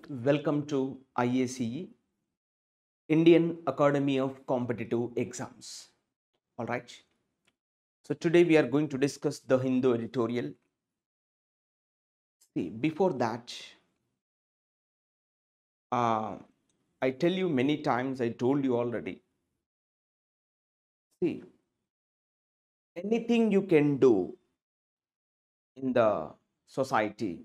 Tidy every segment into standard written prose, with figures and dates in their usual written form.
Welcome to IACE, Indian Academy of Competitive Exams. All right. So today we are going to discuss the Hindu editorial. See, before that, uh, I tell you many times, I told you already. See, anything you can do in the society,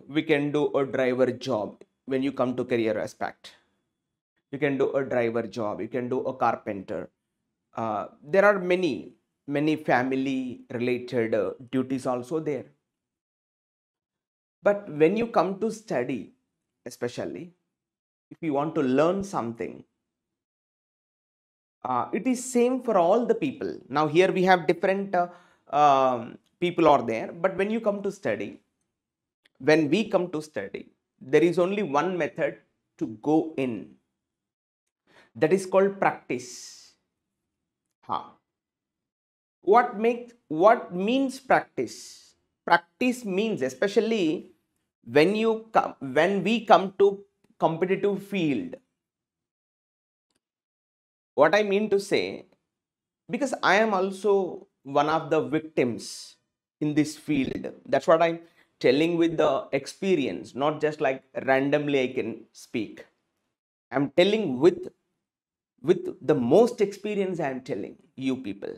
we can do a driver job when you come to career aspect. You can do a driver job, you can do a carpenter. There are many family related duties also there, but when you come to study, especially if you want to learn something, it is same for all the people. Now here we have different people are there, but when we come to study, there is only one method to go in, that is called practice. Ha. What means practice? Practice means, especially when we come to competitive field, what I mean to say, because I am also one of the victims in this field. That's what I'm telling with the experience, not just like randomly I can speak. I'm telling with the most experience. I'm telling you people.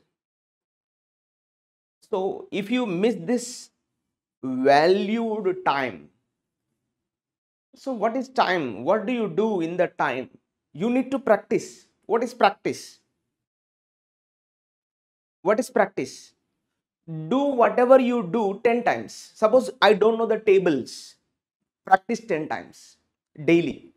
So if you miss this valued time, so what is time? What do you do in the time? You need to practice. What is practice? What is practice? Do whatever you do 10 times. Suppose I don't know the tables. Practice 10 times daily.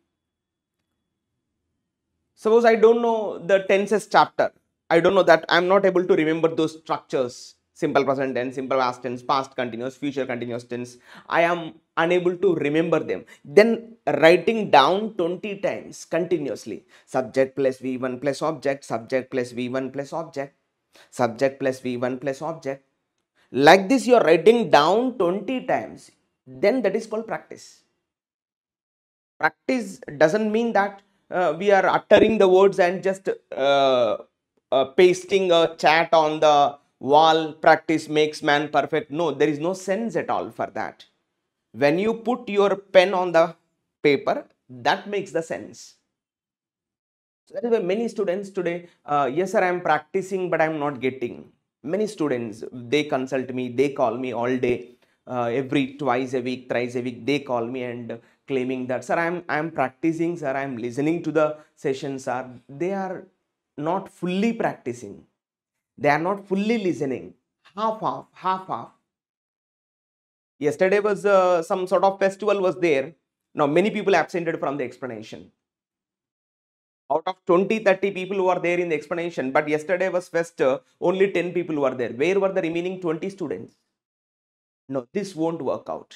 Suppose I don't know the tenses chapter. I don't know that. I'm not able to remember those structures. Simple present tense, simple past tense, past continuous, future continuous tense. I am unable to remember them. Then writing down 20 times continuously. Subject plus V1 plus object, subject plus V1 plus object, subject plus V1 plus object. Like this, you're writing down 20 times. Then that is called practice. Practice doesn't mean that we are uttering the words and just pasting a chat on the wall. Practice makes man perfect. No, there is no sense at all for that. When you put your pen on the paper, that makes the sense. So that is why many students today, yes sir, I am practicing, but I am not getting. Many students, they consult me, they call me all day, every twice a week, thrice a week, they call me and claiming that, sir, I'm practicing, sir, I'm listening to the sessions, sir. They are not fully practicing. They are not fully listening. Half. Yesterday was some sort of festival was there. Now many people absented from the explanation. Out of 20-30 people who are there in the explanation, but yesterday was fest, only 10 people were there. Where were the remaining 20 students? No, this won't work out.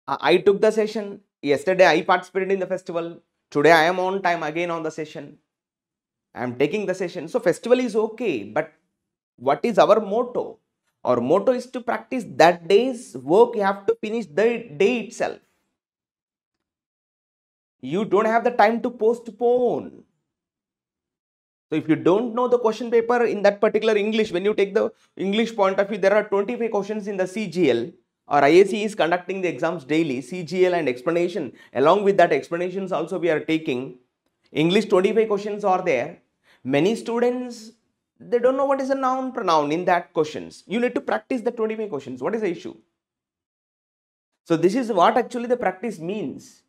I took the session. Yesterday I participated in the festival. Today I am on time again on the session. I am taking the session. So festival is okay, but what is our motto? Our motto is to practice that day's work. You have to finish the day itself. You don't have the time to postpone. So if you don't know the question paper in that particular English, when you take the English point of view, there are 25 questions in the CGL, or IAC is conducting the exams daily, CGL and explanation. Along with that explanations also we are taking. English 25 questions are there. Many students, they don't know what is a noun pronoun in that questions. You need to practice the 25 questions. What is the issue? So this is what actually the practice means.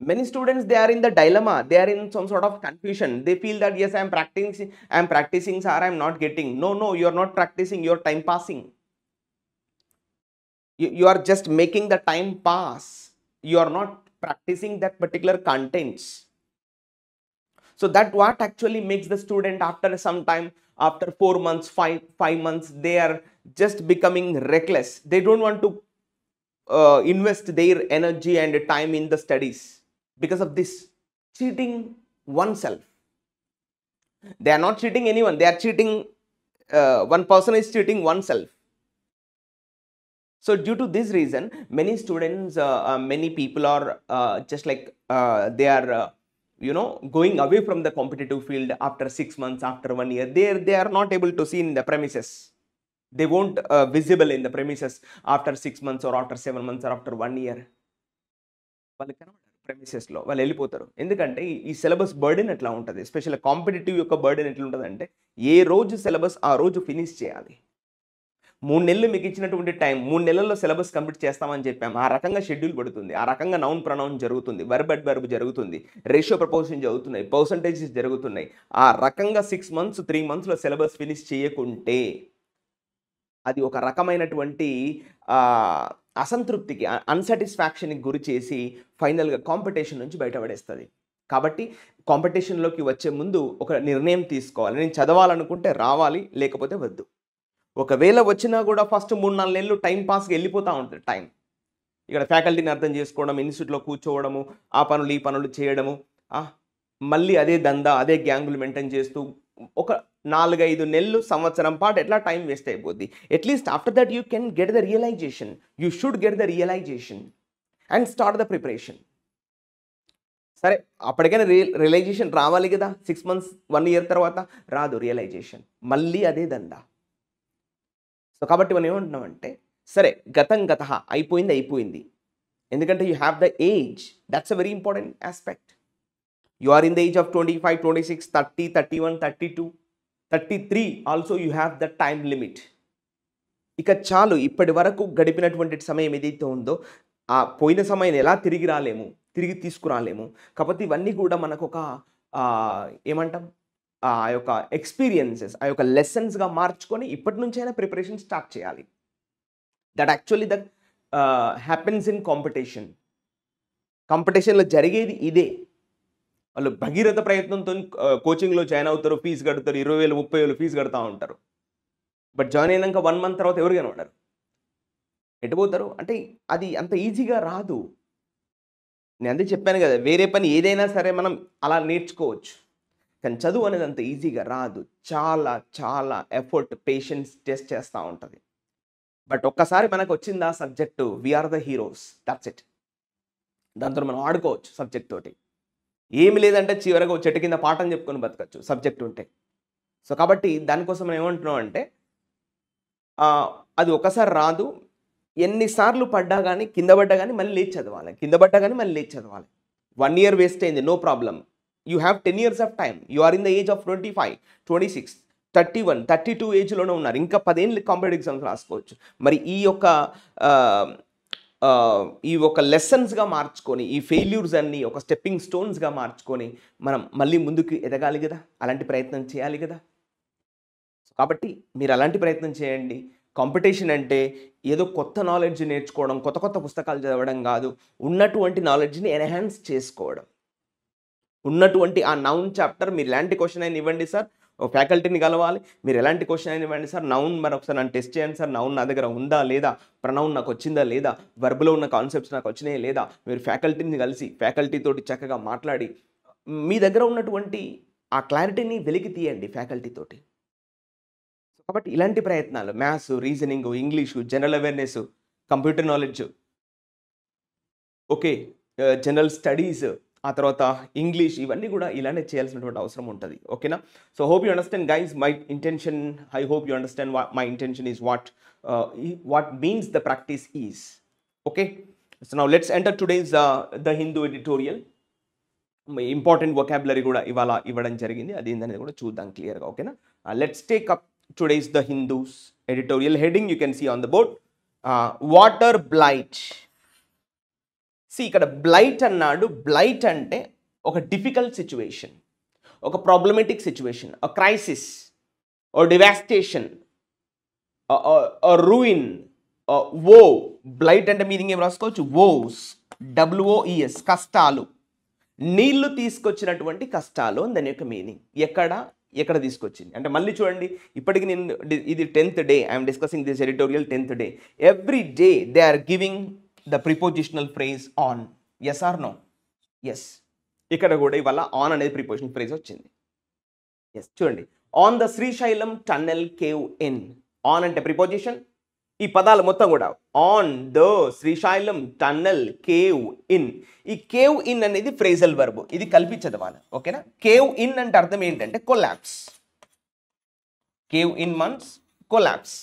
Many students, they are in the dilemma, they are in some sort of confusion. They feel that yes, I'm practicing sir, I'm not getting. No, you're not practicing, you're time passing. You are just making the time pass. You are not practicing that particular contents. So that what actually makes the student, after some time, after 4 months, five months, they are just becoming reckless. They don't want to invest their energy and time in the studies because of this cheating oneself. They are not cheating anyone, they are cheating, one person is cheating oneself. So due to this reason, many students, many people are just like they are going away from the competitive field after 6 months, after 1 year. They are not able to see in the premises. They won't visible in the premises after 6 months or after 7 months or after 1 year. వాళ్ళు కనబడరు ప్రెమిసెస్లో, వాళ్ళు వెళ్ళిపోతారు. ఎందుకంటే ఈ syllabus burden ఎట్లా ఉంటుంది, especially competitive యొక్క burden ఎట్లా ఉంటుంది అంటే, ఏ రోజు సిలబస్ ఆ రోజు ఫినిష్ చేయాలి. 3 నెలలు మీకు ఇచ్చినటువంటి టైం, 3 నెలల్లో సిలబస్ కంప్లీట్ చేస్తామని చెప్పాము. ఆ రకంగా షెడ్యూల్ పడుతుంది, ఆ రకంగా నౌన్ ప్రొనౌన్ జరుగుతుంది, వర్బ్ అడ్ వర్బ్ జరుగుతుంది, రేషియో ప్రపోజిషన్ జరుగుతున్నాయి, పర్సంటేజెస్ జరుగుతున్నాయి. ఆ రకంగా 6 మంత్స్ 3 మంత్స్లో సిలబస్ ఫినిష్ చేయకుంటే అది ఒక రకమైనటువంటి అసంతృప్తికి, అన్సాటిస్ఫాక్షన్కి గురి చేసి ఫైనల్గా కాంపిటీషన్ నుంచి బయటపడేస్తుంది. కాబట్టి కాంపిటీషన్లోకి వచ్చే ముందు ఒక నిర్ణయం తీసుకోవాలి. నేను చదవాలనుకుంటే రావాలి, లేకపోతే వద్దు. ఒకవేళ వచ్చినా కూడా ఫస్ట్ 3-4 నెలలు టైం పాస్కి వెళ్ళిపోతూ ఉంటుంది టైం. ఇక్కడ ఫ్యాకల్టీని అర్థం చేసుకోవడం, ఇన్స్టిట్యూట్లో కూర్చోవడము, ఆ పనులు ఈ పనులు చేయడము, మళ్ళీ అదే దందా, అదే గ్యాంగులు మెయింటైన్ చేస్తూ ఒక 4-5 నెలలు, సంవత్సరం పాటు ఎట్లా టైం వేస్ట్ అయిపోద్ది. At least after that you can get the realization. You should get the realization and start the preparation. సరే, అప్పటికైనా రియలైజేషన్ రావాలి కదా. 6 మంత్స్ 1 ఇయర్ తర్వాత రాదు రియలైజేషన్, మళ్ళీ అదే దందా. సో కాబట్టి మనం ఏమంటున్నామంటే, సరే గతం గత, అయిపోయింది. ఎందుకంటే you have the age, that's a very important aspect. You are in the age of 25, 26, 30, 31, 32, 33 also you have the time limit. ఇక చాలు, ఇప్పటి వరకు గడిపినటువంటి సమయం ఏదైతే ఉందో ఆ పోయిన సమయం ఎలా తిరిగి తీసుకురాలేము. కాకపోతే ఇవన్నీ కూడా మనకు ఒక ఏమంటాం, ఆ యొక్క ఎక్స్పీరియన్సెస్, ఆ యొక్క లెసన్స్గా మార్చుకొని ఇప్పటి నుంచైనా ప్రిపరేషన్ స్టార్ట్ చేయాలి. That actually that happens in competition. కాంపిటీషన్లో జరిగేది ఇదే. వాళ్ళు భగీరథ ప్రయత్నంతో కోచింగ్లో జాయిన్ అవుతారు, ఫీజు కడతారు, 20,000 30,000 ఫీజు కడతా ఉంటారు. బట్ జాయిన్ అయినాక 1 మంత్ తర్వాత ఎవరు కనబడరు, ఎటుపోతారు. అంటే అది అంత ఈజీగా రాదు. నేను అదే చెప్పాను కదా, వేరే పని ఏదైనా సరే మనం అలా నేర్చుకోవచ్చు, కానీ చదువు అనేది అంత ఈజీగా రాదు. చాలా చాలా ఎఫర్ట్, పేషెన్స్ టెస్ట్ చేస్తూ ఉంటుంది. బట్ ఒక్కసారి మనకు వచ్చింది ఆ subject, we are the heroes, that's it. దాంతో మనం ఆడుకోవచ్చు సబ్జెక్ట్ తోటి. ఏమి లేదంటే చివరిగా చెట్టు కింద పాఠం చెప్పుకొని బతకచ్చు సబ్జెక్ట్ ఉంటే. సో కాబట్టి దానికోసం మనం ఏమంటున్నాం అంటే, అది ఒకసారి రాదు, ఎన్నిసార్లు పడ్డా కానీ, కింద పడ్డా కానీ మళ్ళీ లేచి చదవాలి. 1 ఇయర్ వేస్ట్ అయింది, no problem. You have 10 years of time. You are in the age of 25, 26, 31, 32 ఏజ్లోనే ఉన్నారు. ఇంకా 10 ఏళ్ళు కాంపిటేటివ్ ఎగ్జామ్స్ రాసుకోవచ్చు. మరి ఈ ఒక లెసన్స్గా మార్చుకొని, ఈ ఫెయిల్యూర్స్ అన్ని ఒక స్టెప్పింగ్ స్టోన్స్గా మార్చుకొని మనం మళ్ళీ ముందుకు ఎదగాలి కదా, అలాంటి ప్రయత్నం చేయాలి కదా. కాబట్టి మీరు అలాంటి ప్రయత్నం చేయండి. కాంపిటీషన్ అంటే ఏదో కొత్త నాలెడ్జ్ నేర్చుకోవడం, కొత్త పుస్తకాలు చదవడం కాదు, ఉన్నటువంటి నాలెడ్జ్ని ఎన్హాన్స్ చేసుకోవడం. ఉన్నటువంటి ఆ నౌన్ చాప్టర్, మీరు ఎలాంటి క్వశ్చన్ అయినా ఇవ్వండి సార్, ఫ్యాకల్టీని కలవాలి, మీరు ఎలాంటి క్వశ్చన్ అయినా ఇవ్వండి సార్, నౌన్ మరి ఒకసారి నన్ను టెస్ట్ చేయండి సార్, నౌన్ నా దగ్గర ఉందా లేదా, ప్రనౌన్ నాకు వచ్చిందా లేదా, వర్బ్లో ఉన్న కాన్సెప్ట్స్ నాకు వచ్చినాయా లేదా, మీరు ఫ్యాకల్టీని కలిసి ఫ్యాకల్టీతోటి చక్కగా మాట్లాడి మీ దగ్గర ఉన్నటువంటి ఆ క్లారిటీని వెలికి తీయండి ఫ్యాకల్టీతోటి. కాబట్టి ఇలాంటి ప్రయత్నాలు, maths, reasoning, English, general awareness, computer knowledge, okay, general studies, ఆ తర్వాత ఇంగ్లీష్, ఇవన్నీ కూడా ఇలానే చేయాల్సినటువంటి అవసరం ఉంటుంది. ఓకేనా? So hope you understand guys my intention. I hope you understand my intention is what means the practice is. Okay, so now let's enter today's the Hindu editorial. Important vocabulary కూడా ఇవాళ ఇవ్వడం జరిగింది, అది ఏందనేది కూడా చూద్దాం క్లియర్గా. ఓకేనా? Let's take up today's the Hindu's editorial. Heading you can see on the board, water blight. ఇక్కడ బ్లైట్ అన్నాడు. బ్లైట్ అంటే ఒక డిఫికల్ట్ సిచ్యువేషన్, ఒక problematic situation, a crisis, or devastation, ruin, woe. Blight అంటే మీనింగ్ ఏం రాసుకోవచ్చు? వోస్, WOES, కష్టాలు, నీళ్లు తీసుకొచ్చినటువంటి కష్టాలు దాని యొక్క మీనింగ్. ఎక్కడ తీసుకొచ్చింది అంటే, మళ్ళీ చూడండి, ఇప్పటికి నేను ఇది 10th day I'm discussing this editorial. 10th day, every day they are giving the prepositional phrase on. Yes or no? Yes. ఇక్కడ కూడా ఇవాళ ఆన్ అనేది ప్రిపోజిషనల్ ఫ్రేజ్ వచ్చింది. ఎస్, చూడండి, on the Srisailam tunnel cave in. On అంటే preposition, ఈ పదాలు మొత్తం కూడా on the Srisailam tunnel cave in. ఈ కేవ్ ఇన్ అనేది ఫ్రేజల్ వర్బ్, ఇది కల్పించదు మన, ఓకేనా. కేవ్ ఇన్ అంటే అర్థం ఏంటంటే collapse. Cave in means collapse.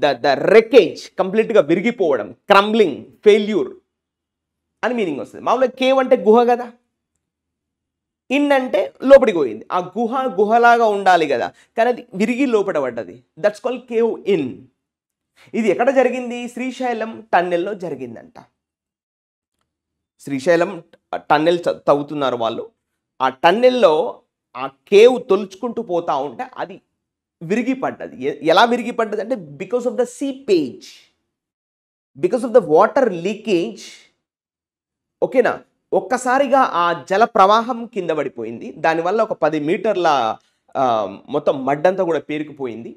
The wreckage కంప్లీట్గా విరిగిపోవడం, క్రంబ్లింగ్, ఫెయిల్యూర్ అని మీనింగ్ వస్తుంది. మామూలుగా కేవ్ అంటే గుహ కదా, ఇన్ అంటే లోపలికి పోయింది. ఆ గుహలాగా ఉండాలి కదా, కానీ అది విరిగి లోపల పడ్డది. That's called cave in. ఇది ఎక్కడ జరిగింది? శ్రీశైలం టన్నెల్లో జరిగిందంట. శ్రీశైలం టన్నెల్ తవ్వుతున్నారు వాళ్ళు. ఆ టన్నెల్లో ఆ కేవ్ తొలుచుకుంటూ పోతా ఉంటే అది విరిగిపడ్డది. ఎలా విరిగిపడ్డది అంటే because of the seepage, because of the water leakage, ఓకేనా. ఒక్కసారిగా ఆ జల ప్రవాహం కింద పడిపోయింది. దానివల్ల ఒక 10 మీటర్ల మొత్తం మడ్డంతా కూడా పేరుకుపోయింది.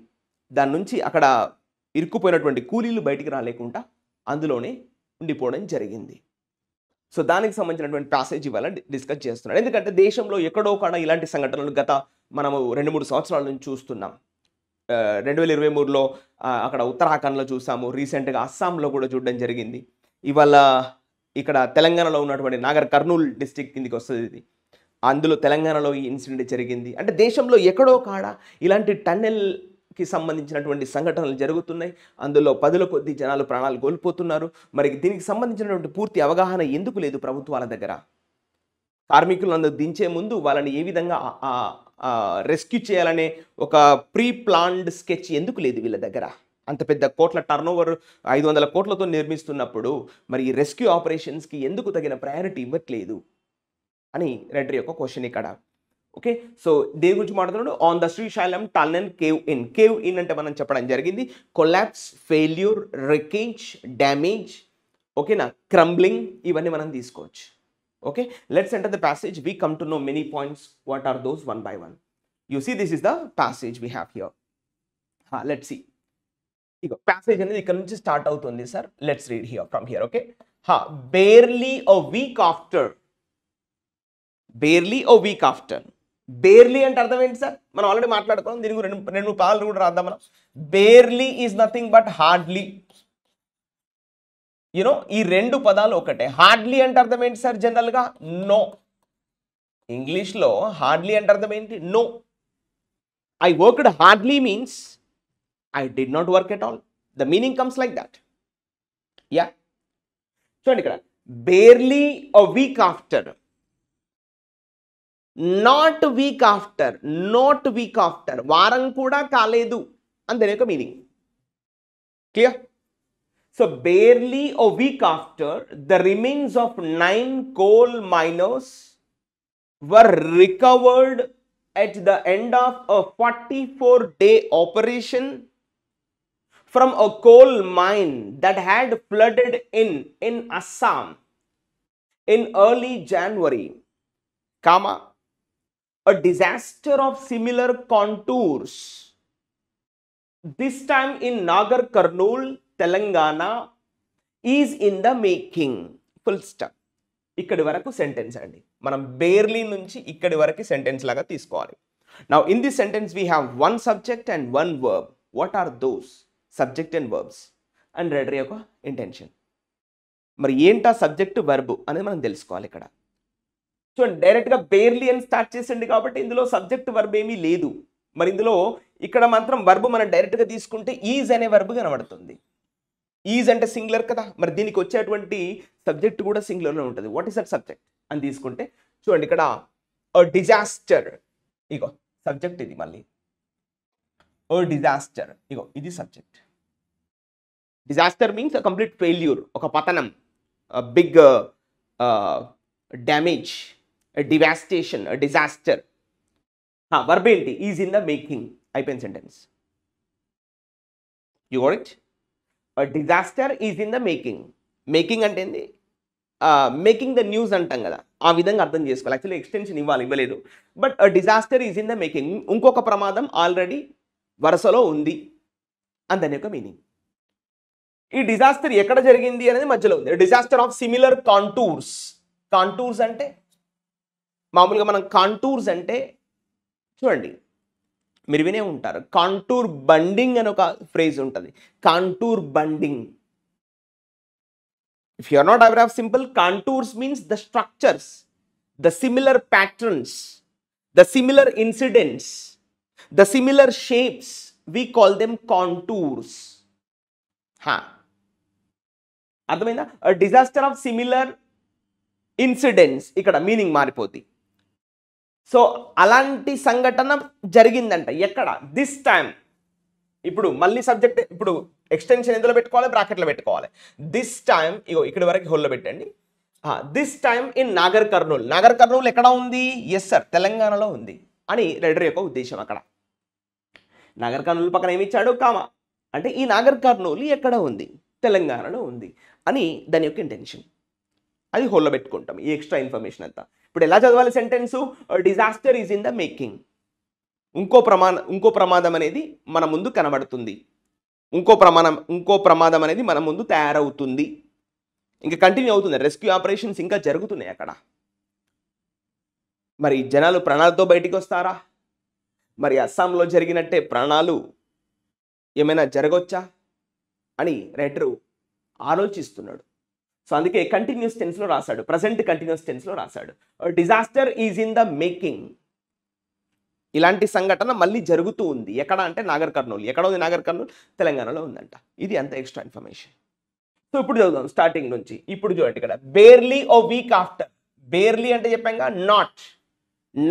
దాని నుంచి అక్కడ ఇరుక్కుపోయినటువంటి కూలీలు బయటికి రాలేకుండా అందులోనే ఉండిపోవడం జరిగింది. సో దానికి సంబంధించినటువంటి ప్యాసేజ్ ఇవాళ డిస్కస్ చేస్తున్నాడు. ఎందుకంటే దేశంలో ఎక్కడో కాడ ఇలాంటి సంఘటనలు గత మనము 2-3 సంవత్సరాల నుంచి చూస్తున్నాం. 2023లో అక్కడ ఉత్తరాఖండ్లో చూసాము, రీసెంట్గా అస్సాంలో కూడా చూడడం జరిగింది. ఇవాళ ఇక్కడ తెలంగాణలో ఉన్నటువంటి నాగర్ కర్నూల్ డిస్టిక్ కిందికి వస్తుంది ఇది. అందులో తెలంగాణలో ఈ ఇన్సిడెంట్ జరిగింది. అంటే దేశంలో ఎక్కడో కాడ ఇలాంటి టన్నెల్కి సంబంధించినటువంటి సంఘటనలు జరుగుతున్నాయి. అందులో 10ల కొద్ది జనాలు ప్రాణాలు కోల్పోతున్నారు. మరి దీనికి సంబంధించినటువంటి పూర్తి అవగాహన ఎందుకు లేదు ప్రభుత్వాల దగ్గర? కార్మికులను దించే ముందు వాళ్ళని ఏ విధంగా రెస్క్యూ చేయాలనే ఒక ప్రీ ప్లాన్డ్ స్కెచ్ ఎందుకు లేదు వీళ్ళ దగ్గర? అంత పెద్ద కోట్ల టర్నోవర్ 500 కోట్లతో నిర్మిస్తున్నప్పుడు మరి ఈ రెస్క్యూ ఆపరేషన్స్కి ఎందుకు తగిన ప్రయారిటీ ఇవ్వట్లేదు అని రెడ్డి యొక్క క్వశ్చన్ ఇక్కడ. ఓకే, సో దేని గురించి మాట్లాడుతున్నాడు? On the Srisailam tunnel cave in. Cave in అంటే మనం చెప్పడం జరిగింది కొలాప్స్, ఫెయిల్యూర్, రికేజ్, డ్యామేజ్, ఓకేనా, క్రంబ్లింగ్, ఇవన్నీ మనం తీసుకోవచ్చు. Okay, let's enter the passage. We come to know many points. What are those one by one? You see, this is the passage we have here. Let's see. ఇక passage అనేది ఇక్కడ నుంచి start అవుతుంది sir. Let's read here from here. Okay, barely a week after. Barely a week after. Barely అంటే అర్థం ఏంటి sir? మనం already మాట్లాడుకున్నాం. దీనికి 2-3 పదాలు కూడా రాద్దాం మనం. Barely is nothing but hardly. You know, ఈ 2 పదాలు ఒకటే. హార్డ్లీ అంటే అర్థం ఏంటి సార్? జనరల్గా నో. ఇంగ్లీష్లో హార్డ్లీ అంటే అర్థం ఏంటి? No. I worked hardly means I did not work at all. The meaning comes like that. Yeah. చూడండి ఇక్కడ, barely a week after, not week after, not week after, వారం కూడా కాలేదు అని దాని యొక్క meaning. Clear? So barely a week after, the remains of 9 coal miners were recovered at the end of a 44-day operation from a coal mine that had flooded in Assam in early January, a disaster of similar contours, this time in Nagar Karnool, Telangana, is in the making. Full stop. ikkadi varaku sentence andi manam barely nunchi ikkadi varaku sentence laga తీసుకోవాలి. Now in this sentence we have one subject and one verb. What are those subject and verbs? And reader యొక్క intention. మరి ఏంటా subject verb అనేది మనం తెలుసుకోవాలి ఇక్కడ. చూడండి, డైరెక్ట్గా బేర్లీ అని స్టార్ట్ చేసింది కాబట్టి ఇందులో సబ్జెక్ట్ వర్బ్ ఏమీ లేదు. మరి ఇందులో ఇక్కడ మాత్రం వర్బ్ మనం డైరెక్ట్గా తీసుకుంటే ఈజ్ అనే వర్బ్ కనబడుతుంది. ఈజ్ అంటే సింగులర్ కదా, మరి దీనికి వచ్చేటువంటి సబ్జెక్ట్ కూడా సింగులర్లో ఉంటుంది. వాట్ ఈస్ దట్ సబ్జెక్ట్ అని తీసుకుంటే చూడండి ఇక్కడ డిజాస్టర్, ఇగో సబ్జెక్ట్ ఇది. మళ్ళీ డిజాస్టర్, ఇగో ఇది subject. Disaster means a complete failure, ఒక పతనం, big damage, devastation, disaster. Verb ఏంటి? Is in the making. అయిపోయిన sentence. You got it? Disaster is in the making. Making అంటే ఏంది? మేకింగ్ ద న్యూస్ అంటాం కదా, ఆ విధంగా అర్థం చేసుకోవాలి. యాక్చువల్లీ ఎక్స్టెన్షన్ ఇవ్వలేదు. But disaster is in the making. ఇంకొక ప్రమాదం ఆల్రెడీ వరుసలో ఉంది అని దాని యొక్క మీనింగ్. ఈ డిజాస్టర్ ఎక్కడ జరిగింది అనేది మధ్యలో ఉంది. Disaster of similar contours. Contours అంటే మామూలుగా మనం కాంటూర్స్ అంటే చూడండి, మీరు వినే ఉంటారు. కాంటూర్ బండింగ్ అని ఒక ఫ్రేజ్ ఉంటుంది. Contour bonding. If you are not aware of simple, contours means the structures, the similar patterns, the similar incidents, the similar shapes. We call them contours. అర్థమైందా? A disaster of similar incidents. ఇక్కడ meaning మారిపోతుంది. So అలాంటి సంఘటన జరిగిందంట. ఎక్కడ? This time. ఇప్పుడు మళ్ళీ subject, ఇప్పుడు ఎక్స్టెన్షన్ ఎందులో పెట్టుకోవాలి? బ్రాకెట్లో పెట్టుకోవాలి. దిస్ టైం, ఇగో ఇక్కడ వరకు హోల్లో పెట్టండి. This time in Nagar Kurnool. Nagar Kurnool ఎక్కడ ఉంది? ఎస్ సార్, తెలంగాణలో ఉంది అని రైటర్ యొక్క ఉద్దేశం. అక్కడ నాగర్ కర్నూల్ పక్కన ఏమి ఇచ్చాడు? కామా. అంటే ఈ నాగర్ కర్నూల్ ఎక్కడ ఉంది? తెలంగాణలో ఉంది అని దాని యొక్క ఇంటెన్షన్. అది హోల్లో పెట్టుకుంటాం ఈ ఎక్స్ట్రా ఇన్ఫర్మేషన్ అంతా. ఇప్పుడు ఎలా చదవాలి sentence? Disaster is in the making. ఇంకో ప్రమాదం అనేది మన ముందు కనబడుతుంది. ఇంకో ప్రమాదం అనేది మన ముందు తయారవుతుంది. ఇంకా కంటిన్యూ అవుతుంది. రెస్క్యూ ఆపరేషన్స్ ఇంకా జరుగుతున్నాయి అక్కడ. మరి జనాలు ప్రాణాలతో బయటికి వస్తారా? మరి అస్సాంలో జరిగినట్టే ప్రాణాలు ఏమైనా జరగొచ్చా అని రైటరు ఆలోచిస్తున్నాడు. సో అందుకే కంటిన్యూస్ టెన్స్లో రాశాడు, ప్రజెంట్ కంటిన్యూస్ టెన్స్లో రాశాడు. Disaster is in the making. ఇలాంటి సంఘటన మళ్ళీ జరుగుతూ ఉంది. ఎక్కడ అంటే నాగర్ కర్నూల్. ఎక్కడ ఉంది నాగర్ కర్నూల్? తెలంగాణలో ఉందంట. ఇది అంత ఎక్స్ట్రా ఇన్ఫర్మేషన్. సో ఇప్పుడు చదువుదాం స్టార్టింగ్ నుంచి. ఇప్పుడు చూడండి ఇక్కడ barely a week after. Barely అంటే చెప్పాక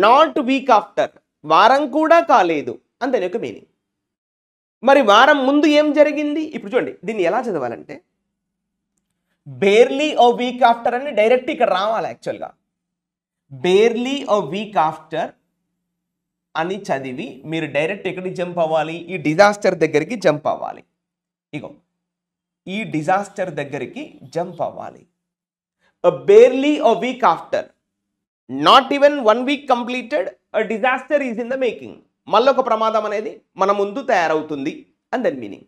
నాట్ వీక్ ఆఫ్టర్, వారం కూడా కాలేదు అని దాని యొక్క మీనింగ్. మరి వారం ముందు ఏం జరిగింది? ఇప్పుడు చూడండి దీన్ని ఎలా చదవాలంటే బేర్లీ ఓ వీక్ ఆఫ్టర్ అని డైరెక్ట్ ఇక్కడ రావాలి. యాక్చువల్గా బేర్లీ ఓ వీక్ ఆఫ్టర్ అని చదివి మీరు డైరెక్ట్ ఎక్కడికి జంప్ అవ్వాలి? ఈ డిజాస్టర్ దగ్గరికి జంప్ అవ్వాలి. ఇగో ఈ డిజాస్టర్ దగ్గరికి జంప్ అవ్వాలి. Barely a week after, not even 1 week completed, disaster is in the making. మళ్ళొక ప్రమాదం అనేది మన ముందు తయారవుతుంది అని దాని మీనింగ్.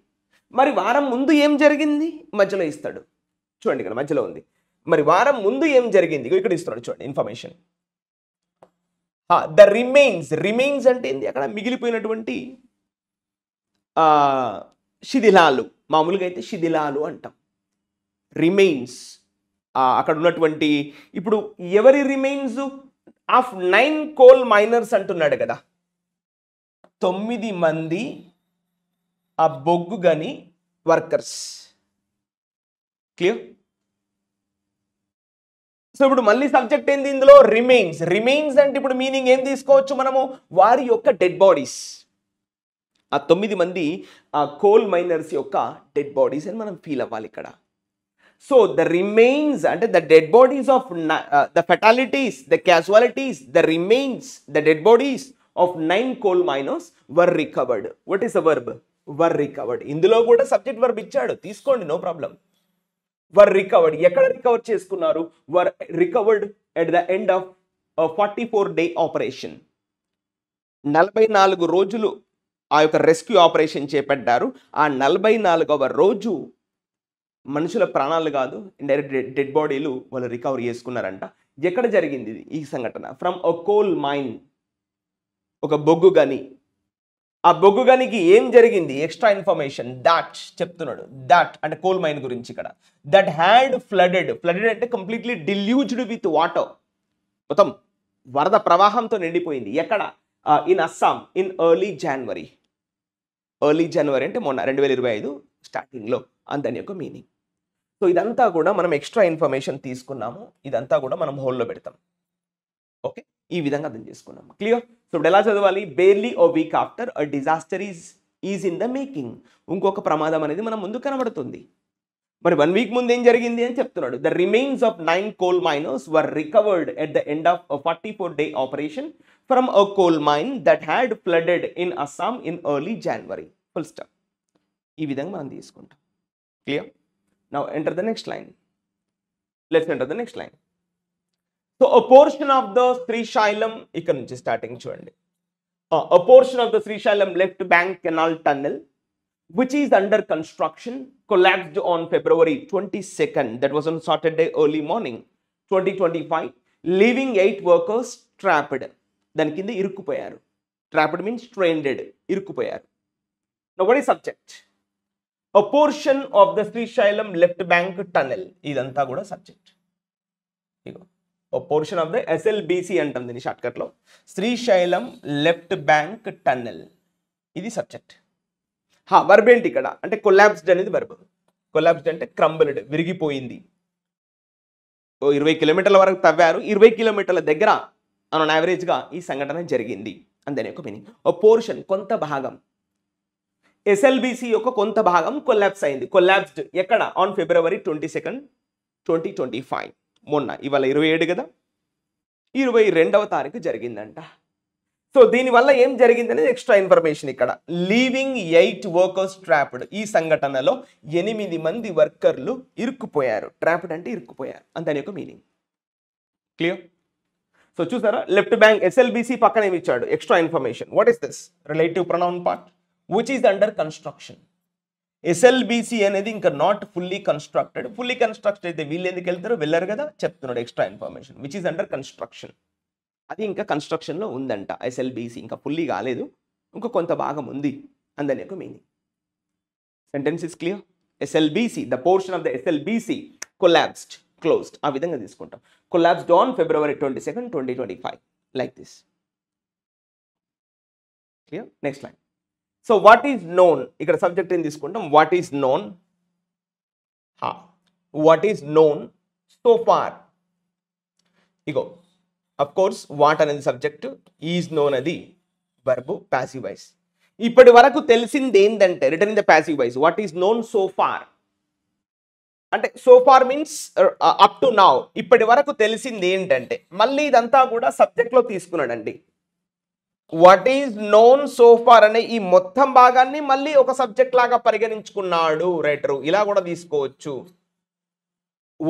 మరి వారం ముందు ఏం జరిగింది? మధ్యలో ఇస్తాడు చూడండి, ఇక్కడ మధ్యలో ఉంది. మరి వారం ముందు ఏం జరిగింది? ఇక్కడ ఇస్తున్నాడు చూడండి ఇన్ఫర్మేషన్. ద రిమైన్స్ అంటే ఏంది? అక్కడ మిగిలిపోయినటువంటి శిథిలాలు. మామూలుగా అయితే శిథిలాలు అంటాం. రిమైన్స్ అక్కడ ఉన్నటువంటి, ఇప్పుడు ఎవరి రిమైన్స్? ఆఫ్ 9 కోల్ మైనర్స్ అంటున్నాడు కదా. 9 మంది ఆ బొగ్గు గని వర్కర్స్. క్లియర్? సో ఇప్పుడు మళ్ళీ సబ్జెక్ట్ ఏంది ఇందులో? రిమైన్స్ అంటే ఇప్పుడు మీనింగ్ ఏం తీసుకోవచ్చు మనము? వారి యొక్క డెడ్ బాడీస్. ఆ 9 మంది ఆ కోల్ మైనర్స్ యొక్క డెడ్ బాడీస్ అని మనం ఫీల్ అవ్వాలి ఇక్కడ. సో ద రిమైన్స్ అంటే the dead bodies of the fatalities, the casualties, the remains, the dead bodies of 9 coal miners were recovered. What is the verb? Were recovered. ఇందులో కూడా subject verb ఇచ్చాడు, తీసుకోండి, no problem. Were recovered. ఎక్కడ recover చేసుకున్నారు? Were recovered at the end of 44-day operation. 44 రోజులు ఆ యొక్క rescue operation చేపట్టారు. ఆ 44వ రోజు మనుషుల ప్రాణాలు కాదు, ఇండైరెక్ట్ డెడ్ బాడీలు వాళ్ళు రికవర్ చేసుకున్నారంట. ఎక్కడ జరిగింది ఈ సంఘటన? ఫ్రమ్ అ కోల్ మైన్, ఒక బొగ్గు గని. ఆ బొగ్గు గనికి ఏం జరిగింది? ఎక్స్ట్రా ఇన్ఫర్మేషన్ దాట్ చెప్తున్నాడు. దాట్ అంటే కోల్ మైన్ గురించి ఇక్కడ. దట్ హ్యాడ్ ఫ్లడెడ్ అంటే కంప్లీట్లీ డిల్యూజ్డ్ విత్ వాటర్. మొత్తం వరద ప్రవాహంతో నిండిపోయింది. ఎక్కడ? ఇన్ అస్సాం ఇన్ ఎర్లీ జనవరి అంటే మొన్న 2025 స్టార్టింగ్లో అని దాని యొక్క మీనింగ్. సో ఇదంతా కూడా మనం ఎక్స్ట్రా ఇన్ఫర్మేషన్ తీసుకున్నాము. ఇదంతా కూడా మనం హోల్లో పెడతాం. ఓకే, ఈ విధంగా అర్థం చేసుకున్నాం. క్లియర్? సో ఇప్పుడు ఎలా చదవాలి? Barely a week after a disaster is in the making. ఇంకొక ప్రమాదం అనేది మన ముందు కనబడుతుంది. మరి 1 వీక్ ముందు ఏం జరిగింది అని చెప్తున్నాడు. The remains of 9 coal miners were recovered at the end of 44-day operation from a coal mine that had flooded in Assam in early January. Full stop. ఈ విధంగా మనం తీసుకుంటాం. Clear? Now enter the next line. Let's enter the next line. So a portion of the Srisailam, ఇక్కడ నుంచి starting చూడండి. A portion of the Srisailam left bank canal tunnel which is under construction collapsed on February 22nd, that was on Saturday early morning 2025, leaving 8 workers trapped. దాని కింద ఇరుక్కుపోయారు. Trapped means stranded, ఇరుక్కుపోయారు. Now what is subject? A portion of the Srisailam left bank tunnel. ఇదంతా కూడా subject. Ego a portion of the SLBC అంటాం దీని shortcut లో, Srisailam left bank tunnel, ఇది సబ్జెక్ట్. వర్బ్ ఏంటి ఇక్కడ అంటే కొలాప్స్డ్ అనేది వర్బ్. కొలాప్స్డ్ అంటే క్రంబుల్డ్, విరిగిపోయింది. 20 కిలోమీటర్ల వరకు తవ్వారు, 20 కిలోమీటర్ల దగ్గర ఆన్ యావరేజ్గా ఈ సంఘటన జరిగింది అంతనే ఒక మీనింగ్. ఓ పోర్షన్, కొంత భాగం, ఎస్ఎల్బిసి యొక్క కొంత భాగం కొలాప్స్ అయింది. కొలాప్స్డ్ ఎక్కడ? On February 22, 2025. మొన్న, ఇవాళ 27 కదా, 22వ తారీఖు జరిగిందంట. సో దీనివల్ల ఏం జరిగింది అనేది ఎక్స్ట్రా ఇన్ఫర్మేషన్ ఇక్కడ. Leaving 8 workers trapped. ఈ సంఘటనలో 8 మంది వర్కర్లు ఇరుక్కుపోయారు. ట్రాప్డ్ అంటే ఇరుక్కుపోయారు అంతనే ఒక మీనింగ్. క్లియర్? సో చూసారా, లెఫ్ట్ బ్యాంక్ ఎస్ఎల్బిసి పక్కన ఏమి ఇచ్చాడు extra information. What is this? Relative pronoun part which is under construction. SLBC అనేది ఇంకా not fully constructed. Fully constructed అయితే వీళ్ళు ఎందుకు వెళ్తారో వెళ్ళరు కదా, చెప్తున్నాడు extra information. Which is under construction, అది ఇంకా కన్స్ట్రక్షన్లో ఉందంట. SLBC ఇంకా ఫుల్లీ కాలేదు, ఇంకా కొంత భాగం ఉంది అందని ఒక meaning. Sentence is clear. SLBC, the portion of the SLBC collapsed, closed, ఆ విధంగా తీసుకుంటాం. Collapsed on February 22, 2025 like this. Clear? Next line. So what is known, ఇక్కడ సబ్జెక్ట్ ఏం తీసుకుంటాం? What is known, what is known so far. ఇగో of course what అనేది subject, is known అది verb, passive voice. ఇప్పటి వరకు తెలిసింది ఏంటంటే return in the passive voice. What is known so far అంటే, so far means up to now, ఇప్పటి వరకు తెలిసింది ఏంటంటే, మళ్ళీ ఇదంతా కూడా సబ్జెక్ట్లో తీసుకున్నాడండి. What is known so far అనే ఈ మొత్తం భాగాన్ని మళ్ళీ ఒక సబ్జెక్ట్ లాగా పరిగణించుకున్నాడు రైటరు. ఇలా కూడా తీసుకోవచ్చు.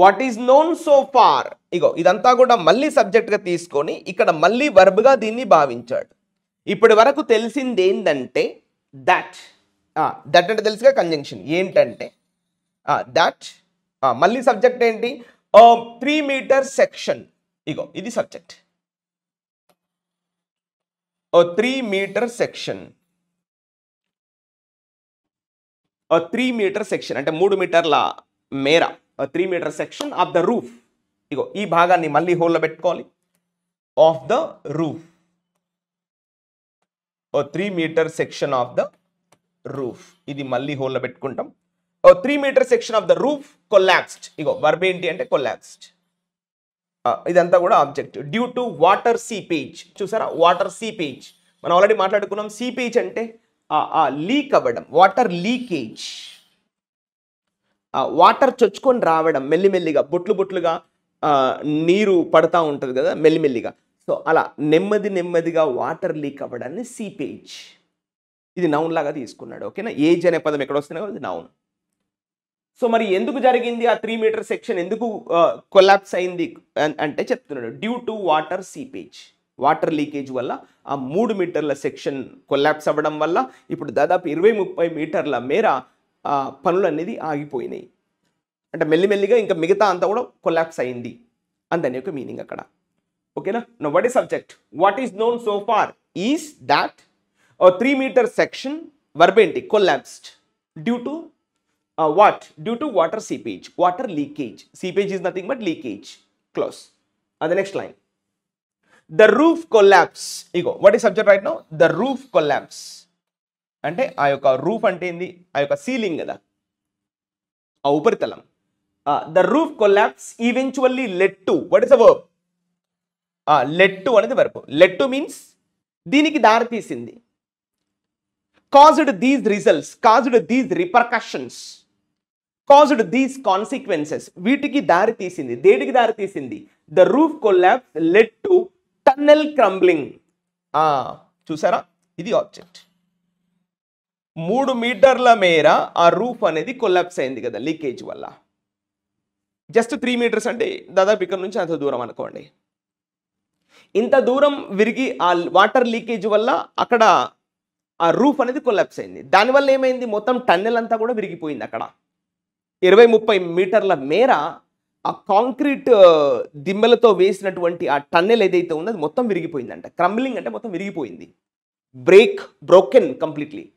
What is known so far, ఇగో ఇదంతా కూడా మళ్ళీ సబ్జెక్ట్గా తీసుకొని ఇక్కడ మళ్ళీ వర్బ్గా దీన్ని భావించాడు. ఇప్పటి వరకు తెలిసింది ఏంటంటే దట్, దట్ అంటే తెలుసుగా కంజంక్షన్, ఏంటంటే దట్, మళ్ళీ సబ్జెక్ట్ ఏంటి? 3 మీటర్ సెక్షన్, ఇగో ఇది subject. 3 metre section, 3 metre section అంటే 3 మీటర్ల మేర, 3 metre section of the roof. ఇగో ఈ భాగాన్ని మళ్ళీ హోల్లో పెట్టుకోవాలి. Of the roof, 3 metre section of the roof, ఇది మళ్ళీ హోల్లో పెట్టుకుంటాం. 3 metre section of the roof collapsed. ఇగో వర్బ్ ఏంటి అంటే కొలాప్స్డ్. ఇదంతా కూడా object. Due to water seepage, చూసారా వాటర్ సీపేజ్ మనం ఆల్రెడీ మాట్లాడుకున్నాం. సీపేజ్ అంటే లీక్ అవ్వడం, వాటర్ లీకేజ్, వాటర్ చొచ్చుకొని రావడం, మెల్లిమెల్లిగా బొట్లు బొట్లుగా నీరు పడతా ఉంటుంది కదా మెల్లిమెల్లిగా. సో అలా నెమ్మదిగా వాటర్ లీక్ అవ్వడాన్ని సీపేజ్, ఇది నౌన్ లాగా తీసుకున్నాడు. ఓకేనా? ఏజ్ అనే పదం ఎక్కడ వస్తున్నా ఇది నౌన్. సో మరి ఎందుకు జరిగింది ఆ 3 మీటర్ సెక్షన్, ఎందుకు కొలాప్స్ అయింది అంటే చెప్తున్నాడు. Due to water seepage, water leakage వల్ల ఆ 3 మీటర్ల సెక్షన్ కొలాప్స్ అవ్వడం వల్ల ఇప్పుడు దాదాపు 20-30 మీటర్ల మేర పనులు అనేది ఆగిపోయినాయి. అంటే మెల్లిమెల్లిగా ఇంకా మిగతా అంతా కూడా కొలాప్స్ అయింది అందని ఒక మీనింగ్ అక్కడ. ఓకేనా? Now what is subject? What is known so far is that 3 metre section, verb ఏంటి? Collapsed. Due to what? Due to water seepage, water leakage. Seepage is nothing but leakage. Close. The next line. The roof collapse. Ego. What is subject right now? The roof collapse. అంటే ఆ యొక్క roof అంటే ఏంది? ఆ యొక్క ceiling కదా, ఆ ఉపరితలం. The roof collapse eventually led to. What is the verb? Led to అనేది verb. Led to means దీనికి దారి తీసింది. Caused these results. Caused these repercussions. Caused these consequences. వీటికి దారి తీసింది. దేనికి దారి తీసింది? The roof collapse led to tunnel crumbling. చూసారా, ఇది ఆబ్జెక్ట్. 3 మీటర్ల మేర ఆ రూఫ్ అనేది కొలాప్స్ అయింది కదా లీకేజ్ వల్ల. జస్ట్ 3 మీటర్స్ అంటే దాదాపు ఇక్కడ నుంచి అంత దూరం అనుకోండి. ఇంత దూరం విరిగి ఆ వాటర్ లీకేజ్ వల్ల అక్కడ ఆ రూఫ్ అనేది కొలాప్స్ అయింది. దానివల్ల ఏమైంది? మొత్తం టన్నెల్ అంతా కూడా విరిగిపోయింది. అక్కడ 20-30 మీటర్ల మేర ఆ కాంక్రీట్ దిమ్మలతో వేసినటువంటి ఆ టన్నెల్ ఏదైతే ఉందో అది మొత్తం విరిగిపోయిందంట. క్రంబ్లింగ్ అంటే మొత్తం విరిగిపోయింది. broken completely.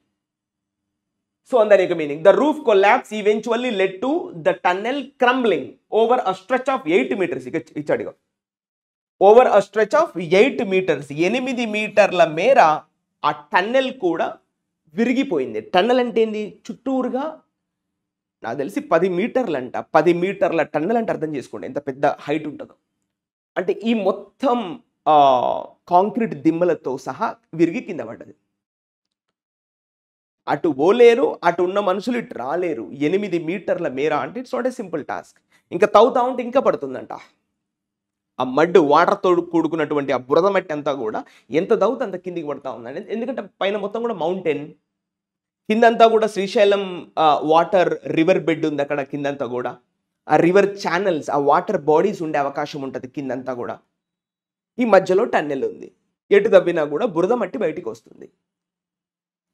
So on the meaning, the roof collapse eventually led to the tunnel crumbling over a stretch of 8 meters. Over a stretch of 8 meters, 8 మీటర్ల మేర ఆ టన్నెల్ కూడా విరిగిపోయింది. టన్నెల్ అంటే ఏంది? చుట్టూరుగా నాకు తెలిసి 10 మీటర్లు అంట. 10 మీటర్ల టన్నెల్ అంటే అర్థం చేసుకోండి ఎంత పెద్ద హైట్ ఉంటుందో. అంటే ఈ మొత్తం కాంక్రీట్ దిమ్మలతో సహా విరిగి కింద పడ్డది. అటు పోలేరు, అటు ఉన్న మనుషులు ఇటు రాలేరు. 8 మీటర్ల మేర అంటే it's not a simple task. ఇంకా తవ్వుతా ఉంటే ఇంకా పడుతుందంట. ఆ మడ్ వాటర్తో కూడుకున్నటువంటి ఆ బురద మట్టి అంతా కూడా ఎంత తవ్వుతే అంత కిందికి పడతా ఉందండి. ఎందుకంటే పైన మొత్తం కూడా మౌంటైన్, కిందంతా కూడా శ్రీశైలం వాటర్ రివర్ బెడ్ ఉంది అక్కడ కిందంతా కూడా. ఆ రివర్ ఛానల్స్, ఆ వాటర్ బాడీస్ ఉండే అవకాశం ఉంటుంది కిందంతా కూడా. ఈ మధ్యలో టన్నెల్ ఉంది. ఎటు తవ్వినా కూడా బురద మట్టి బయటికి వస్తుంది.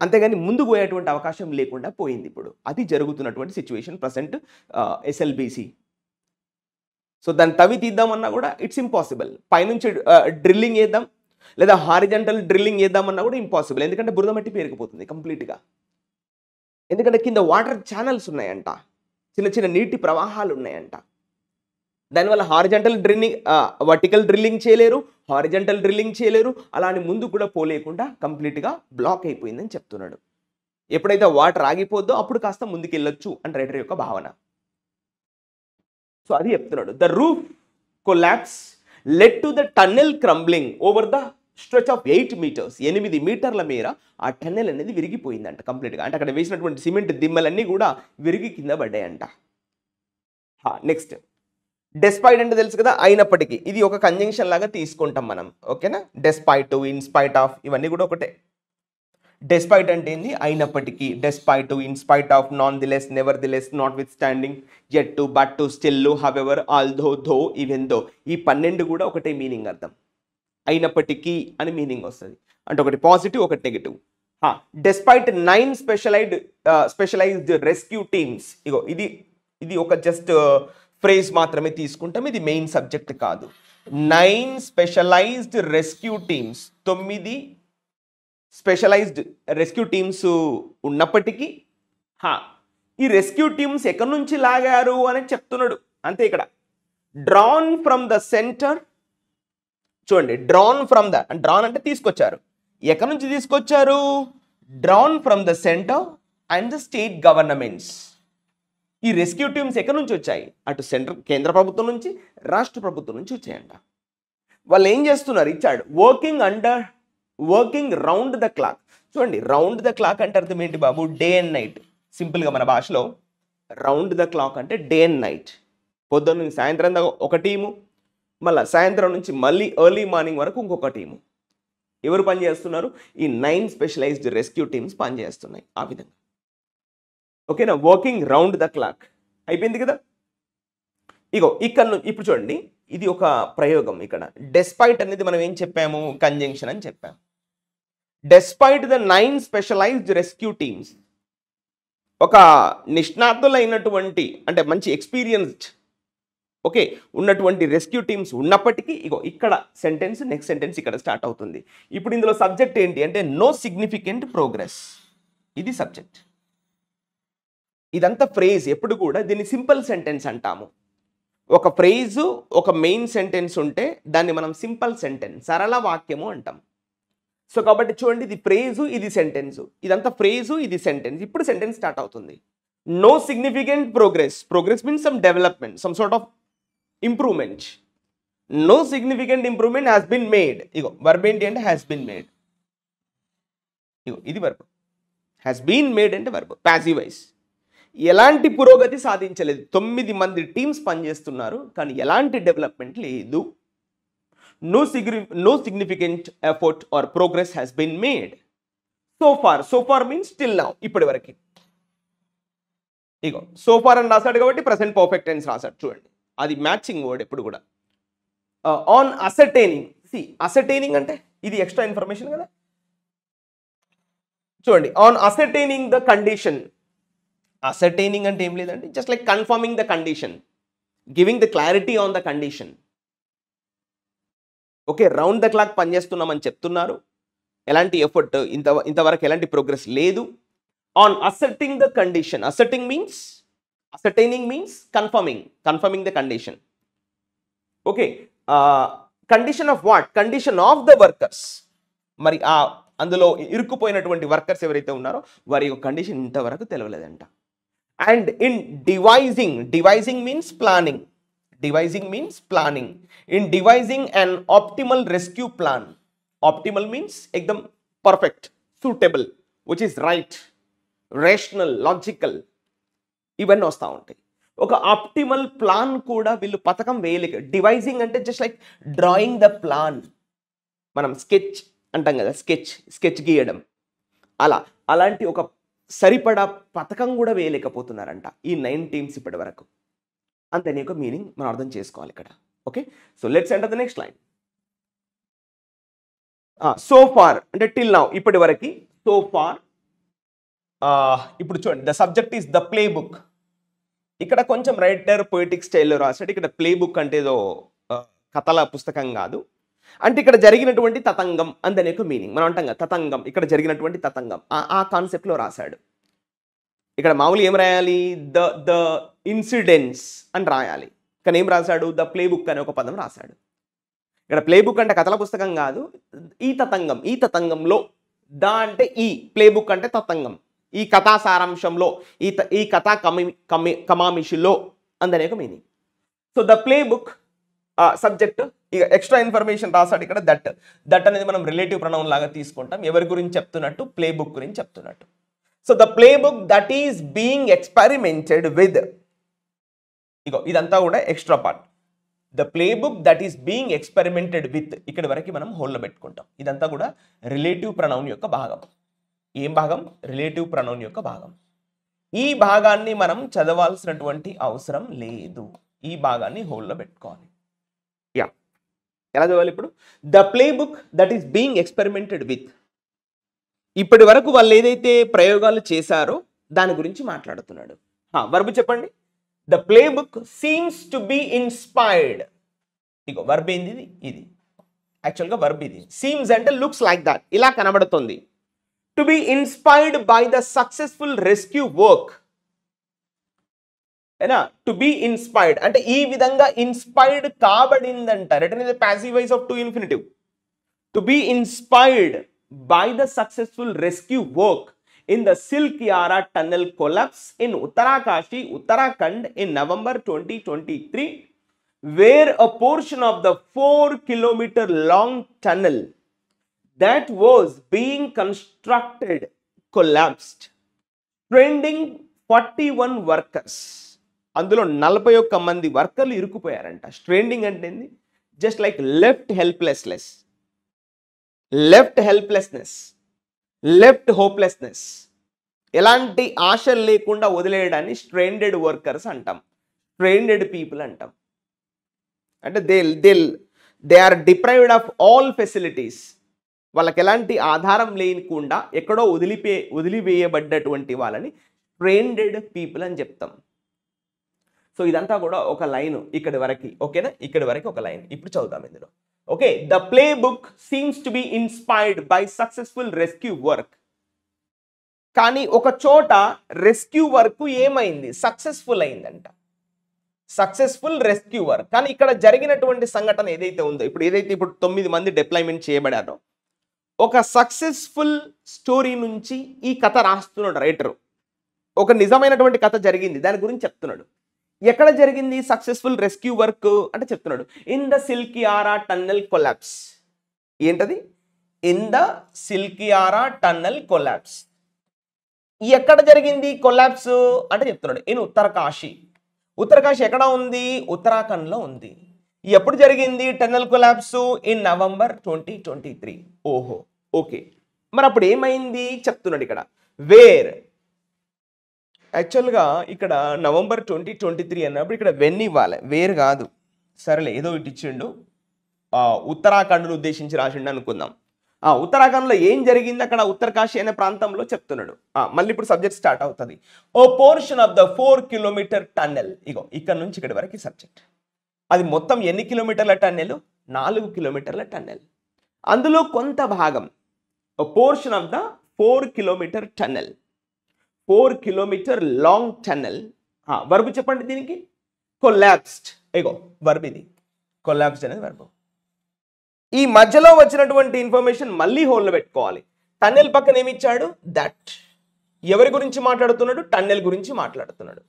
అంతేగాని ముందుకు పోయేటువంటి అవకాశం లేకుండా పోయింది. ఇప్పుడు అది జరుగుతున్నటువంటి సిచ్యువేషన్ ప్రజెంట్ ఎస్ఎల్బిసి. సో దాన్ని తవ్వి తీద్దామన్నా కూడా ఇట్స్ ఇంపాసిబుల్. పైనుంచి డ్రిల్లింగ్ చేద్దాం లేదా హారిజంటల్ డ్రిల్లింగ్ చేద్దామన్నా కూడా ఇంపాసిబుల్. ఎందుకంటే బురద మట్టి పేరుకుపోతుంది కంప్లీట్గా. ఎందుకంటే కింద వాటర్ ఛానల్స్ ఉన్నాయంట, చిన్న చిన్న నీటి ప్రవాహాలు ఉన్నాయంట. దానివల్ల హారిజంటల్ డ్రిల్లింగ్, వర్టికల్ డ్రిల్లింగ్ చేయలేరు, హారిజంటల్ డ్రిల్లింగ్ చేయలేరు. అలా అని ముందు కూడా పోలేకుండా కంప్లీట్గా బ్లాక్ అయిపోయిందని చెప్తున్నాడు. ఎప్పుడైతే వాటర్ ఆగిపోద్దో అప్పుడు కాస్త ముందుకు వెళ్ళొచ్చు అని రైటర్ యొక్క భావన. సో అది చెప్తున్నాడు. The roof collapse led to the tunnel crumbling over the stretch of 8 meters. 8 మీటర్ల మేర ఆ టన్నెల్ అనేది విరిగిపోయిందంట కంప్లీట్గా. అంటే అక్కడ వేసినటువంటి సిమెంట్ దిమ్మలన్నీ కూడా విరిగి కింద పడ్డాయంట. నెక్స్ట్, డెస్పైట్ అంటే తెలుసు కదా, అయినప్పటికీ. ఇది ఒక కంజంక్షన్ లాగా తీసుకుంటాం మనం, ఓకేనా. డెస్పైట్, ఇన్స్పైట్ ఆఫ్ ఇవన్నీ కూడా ఒకటే. డెస్పైట్ అంటే ఏంది? అయినప్పటికీ. Despite, in spite of, non the less, never the less, not with standing, yet to, but to, still, however, although, though, even though. ఈ 12 కూడా ఒకటే మీనింగ్ అర్థం. అయినప్పటికీ అని మీనింగ్ వస్తుంది. అంటే ఒకటి పాజిటివ్, ఒకటి negative. Despite 9 specialised rescue teams. ఇగో ఇది ఒక జస్ట్ ఫ్రేజ్ మాత్రమే తీసుకుంటాం, ఇది మెయిన్ సబ్జెక్ట్ కాదు. 9 specialised rescue teams, 9 specialised rescue teams ఉన్నప్పటికీ ఈ రెస్క్యూ టీమ్స్ ఎక్కడి నుంచి లాగారు అని చెప్తున్నాడు. అంతే ఇక్కడ. Drawn from the centre. చూడండి, డ్రాన్ ఫ్రమ్ ద, డ్రాన్ అంటే తీసుకొచ్చారు. ఎక్కడి నుంచి తీసుకొచ్చారు? Drawn from the centre and the state governments. ఈ రెస్క్యూ టీమ్స్ ఎక్కడి నుంచి వచ్చాయి? అటు కేంద్ర ప్రభుత్వం నుంచి, రాష్ట్ర ప్రభుత్వం నుంచి వచ్చాయంట. వాళ్ళు ఏం చేస్తున్నారు? ఇచ్చాడు వర్కింగ్ రౌండ్ ద క్లాక్. చూడండి, రౌండ్ ద క్లాక్ అంటే అర్థం ఏంటి బాబు? Day and night. సింపుల్గా మన భాషలో రౌండ్ ద క్లాక్ అంటే డే అండ్ నైట్. పొద్దున్న నుంచి సాయంత్రం దాకా ఒక టీము, మళ్ళీ సాయంత్రం నుంచి మళ్ళీ ఎర్లీ మార్నింగ్ వరకు ఇంకొక టీము. ఎవరు పనిచేస్తున్నారు? ఈ 9 స్పెషలైజ్డ్ రెస్క్యూ టీమ్స్ పనిచేస్తున్నాయి ఆ విధంగా. ఓకేనా. వర్కింగ్ రౌండ్ ద క్లాక్ అయిపోయింది కదా. ఇగో ఇక్కడ ఇప్పుడు చూడండి, ఇది ఒక ప్రయోగం. ఇక్కడ డెస్పైట్ అనేది మనం ఏం చెప్పాము? కంజంక్షన్ అని చెప్పాము. Despite the 9 specialised rescue teams, ఒక నిష్ణాతులైనటువంటి, అంటే మంచి ఎక్స్పీరియన్స్డ్, ఓకే, ఉన్నటువంటి రెస్క్యూ టీమ్స్ ఉన్నప్పటికీ, ఇగో ఇక్కడ సెంటెన్స్, నెక్స్ట్ సెంటెన్స్ ఇక్కడ స్టార్ట్ అవుతుంది. ఇప్పుడు ఇందులో సబ్జెక్ట్ ఏంటి అంటే నో సిగ్నిఫికెంట్ ప్రోగ్రెస్. ఇది సబ్జెక్ట్. ఇదంతా ఫ్రేజ్. ఎప్పుడు కూడా దీన్ని సింపుల్ సెంటెన్స్ అంటాము. ఒక ఫ్రేజు, ఒక మెయిన్ సెంటెన్స్ ఉంటే దాన్ని మనం సింపుల్ సెంటెన్స్, సరళ వాక్యము అంటాం. సో కాబట్టి చూడండి, ఇది ఫ్రేజు, ఇది సెంటెన్స్. ఇదంతా ఫ్రేజు, ఇది సెంటెన్స్. ఇప్పుడు సెంటెన్స్ స్టార్ట్ అవుతుంది. No significant progress. Progress means some development, some sort of improvement. No significant improvement has been made. ఇగో వర్బ్ ఏంటి అంటే హ్యాస్ బిన్ మేడ్. ఇగో ఇది వర్బ్. హ్యాస్ బీన్ మేడ్ అంటే వర్బ్, ప్యాసివ్ వాయిస్. ఎలాంటి పురోగతి సాధించలేదు. 9 మంది టీమ్స్ పనిచేస్తున్నారు, కానీ ఎలాంటి డెవలప్మెంట్ లేదు. No significant effort or progress has been made so far. So far means till now, ఇప్పటి వరకు. ఇగో సో ఫార్ అని రాశాడు కాబట్టి ప్రెసెంట్ పర్ఫెక్ట్ టెన్స్ రాశాడు. చూడండి, అది మ్యాచింగ్ వర్డ్ ఎప్పుడు కూడా. ఆన్ అసర్టైనింగ్. అసర్టైనింగ్ అంటే ఇది ఎక్స్ట్రా ఇన్ఫర్మేషన్ కదా. చూడండి, on ascertaining the condition. Ascertaining అంటే ఏం లేదండి, just like confirming the condition, giving the clarity on the condition. Okay, round the clock పనిచేస్తున్నామని చెప్తున్నారు. ఎలాంటి ఎఫర్ట్ ఇంతవరకు ఎలాంటి ప్రోగ్రెస్ లేదు. On asserting the condition, ascertaining means confirming the condition. Okay, condition of what? Condition of the workers. మరి అందులో ఇరుక్కుపోయినటువంటి workers ఎవరైతే ఉన్నారో వారి యొక్క కండిషన్ ఇంతవరకు తెలియలేదంట. And in devising means planning. In devising an optimal rescue plan. Optimal means ekdam perfect, suitable, which is right, rational, logical, ఇవన్నీ వస్తూ ఉంటాయి. ఒక ఆప్టిమల్ ప్లాన్ కూడా వీళ్ళు పథకం వేయలేక. డివైజింగ్ అంటే just like drawing the plan. మనం స్కెచ్ అంటాం కదా, స్కెచ్ గీయడం, అలాంటి ఒక సరిపడా పథకం కూడా వేయలేకపోతున్నారంట ఈ 9 టీమ్స్ ఇప్పటి వరకు. అంతనే ఒక మీనింగ్ మనం అర్థం చేసుకోవాలి ఇక్కడ. Okay, so let's enter the next line. So far అంటే టిల్ నౌ, ఇప్పటి వరకు. సో ఫార్, ఇప్పుడు చూడండి, the subject is the playbook. ఇక్కడ కొంచెం రైటర్ పొయిటిక్ స్టైల్లో రాశాడు. ఇక్కడ ప్లే బుక్ అంటే ఏదో కథల పుస్తకం కాదు, అంటే ఇక్కడ జరిగినటువంటి తతంగం అందనే ఒక మీనింగ్. మనం అంటాం కదా తతంగం, ఇక్కడ జరిగినటువంటి తతంగం, ఆ కాన్సెప్ట్లో రాశాడు. ఇక్కడ మామూలు ఏం రాయాలి? ద ఇన్సిడెంట్స్ అని రాయాలి. కానీ ఏం రాశాడు? ద ప్లే బుక్ అనే ఒక పదం రాశాడు. ఇక్కడ ప్లే బుక్ అంటే కథల పుస్తకం కాదు, ఈ తతంగంలో, ద అంటే ఈ, ప్లే బుక్ అంటే తతంగం, ఈ కథా సారాంశంలో, ఈ కథా కమామిషిలో అందనే ఒక meaning. So the play book subject, ఇక ఎక్స్ట్రా ఇన్ఫర్మేషన్ రాశాడు ఇక్కడ. దట్ అనేది మనం రిలేటివ్ ప్రొనౌన్ లాగా తీసుకుంటాం. ఎవరి గురించి చెప్తున్నట్టు? ప్లే బుక్ గురించి చెప్తున్నట్టు. So the playbook that is being experimented with, ఇగో ఇదంతా కూడా extra part. The playbook that is being experimented with, ఇక్కడ వరకు మనం హోల్లో పెట్టుకుంటాం. ఇదంతా కూడా రిలేటివ్ ప్రొనౌన్ యొక్క భాగం. ఏం భాగం? రిలేటివ్ ప్రొనౌన్ యొక్క భాగం. ఈ భాగాన్ని మనం చదవాల్సినటువంటి అవసరం లేదు. ఈ భాగాన్ని హోల్లో పెట్టుకోవాలి. యా, ఎలా చదవాలి ఇప్పుడు? The playbook that is being experimented with. ఇప్పటి వరకు వాళ్ళు ఏదైతే ప్రయోగాలు చేశారో దాని గురించి మాట్లాడుతున్నాడు. వర్బ్ చెప్పండి. The play book seems to be inspired. Ego verb ఏంది? ఇది యాక్చువల్గా వర్బ్ ఇది. సీమ్స్ అంటే లుక్స్ లైక్ దట్, ఇలా కనబడుతుంది. To be inspired by the successful rescue work. ఏనా? టు బి ఇన్స్పైర్డ్ అంటే ఈ విధంగా ఇన్స్పైర్డ్ కాబడిందంట. Written in the passive voice of to infinitive. To be inspired by the successful rescue work in the Silkyara tunnel collapse in Uttarakashi, Uttarakhand in November 2023, where a portion of the 4-kilometer long tunnel that was being constructed collapsed, stranding 41 workers. అందులో 41 మంది వర్కర్లు ఇరుక్కుపోయారంట. స్ట్రెండింగ్ అంటే ఏంది? Just like left helplessness, left hopelessness, ఎలాంటి ఆశ లేకుండా వదిలేయడాన్ని స్ట్రెండెడ్ workers అంటాం, స్ట్రెండెడ్ people అంటాం. అంటే they are deprived of all facilities. వాళ్ళకి ఎలాంటి ఆధారం లేకుండా ఎక్కడో వదిలివేయబడ్డటువంటి వాళ్ళని స్ట్రెండెడ్ పీపుల్ అని చెప్తాం. సో ఇదంతా కూడా ఒక లైన్ ఇక్కడి వరకు. ఓకేనా? ఇక్కడి వరకు ఒక లైన్. ఇప్పుడు చదువుతాం ఇందులో. Okay, the play book seems to be inspired by successful rescue work. కానీ ఒక చోట రెస్క్యూ వర్క్ ఏమైంది? సక్సెస్ఫుల్ అయిందంట. Successful rescue work. కానీ ఇక్కడ జరిగినటువంటి సంఘటన ఏదైతే ఉందో, ఇప్పుడు 9 మంది డిప్లాయ్మెంట్ చేయబడారో, ఒక సక్సెస్ఫుల్ స్టోరీ నుంచి ఈ కథ రాస్తున్నాడు రైటరు. ఒక నిజమైనటువంటి కథ జరిగింది, దాని గురించి చెప్తున్నాడు. ఎక్కడ జరిగింది సక్సెస్ఫుల్ రెస్క్యూ వర్క్ అంటే చెప్తున్నాడు. In the Silkyara tunnel collapse. ఏంటది? In the Silkyara tunnel collapse. ఎక్కడ జరిగింది కొలాప్స్ అంటే చెప్తున్నాడు. ఇన్ ఉత్తరకాశీ. ఉత్తరకాశీ ఎక్కడ ఉంది? ఉత్తరాఖండ్లో ఉంది. ఎప్పుడు జరిగింది టన్నెల్ కొలాప్స్? In November 2023. ఓహో, ఓకే. మరి అప్పుడు ఏమైంది చెప్తున్నాడు ఇక్కడ. వేర్, యాక్చువల్గా ఇక్కడ నవంబర్ 2023 అన్నప్పుడు ఇక్కడ వెన్ ఇవ్వాలి, వేరు కాదు. సరేలే, ఏదో ఇటు ఇచ్చిండు. ఉత్తరాఖండ్ను ఉద్దేశించి రాసిండు అనుకుందాం. ఉత్తరాఖండ్లో ఏం జరిగింది అక్కడ ఉత్తరకాశీ అనే ప్రాంతంలో చెప్తున్నాడు. మళ్ళీ ఇప్పుడు సబ్జెక్ట్ స్టార్ట్ అవుతుంది. A portion of the 4-kilometer tunnel. ఇగో ఇక్కడ నుంచి ఇక్కడ వరకు సబ్జెక్ట్. అది మొత్తం ఎన్ని కిలోమీటర్ల టన్నెల్? 4 కిలోమీటర్ల టన్నెల్. అందులో కొంత భాగం a portion of the 4-kilometer tunnel. 4-kilometer long tunnel. Verb చెప్పండి దీనికి. కొలాప్స్డ్. ఇగో వర్బ్ ఇది. కొలాప్స్డ్ అనేది వర్బ్. ఈ మధ్యలో వచ్చినటువంటి ఇన్ఫర్మేషన్ మళ్ళీ హోల్లో పెట్టుకోవాలి. టన్నెల్ పక్కన ఏమి ఇచ్చాడు? దట్. ఎవరి గురించి మాట్లాడుతున్నాడు? టన్నెల్ గురించి మాట్లాడుతున్నాడు.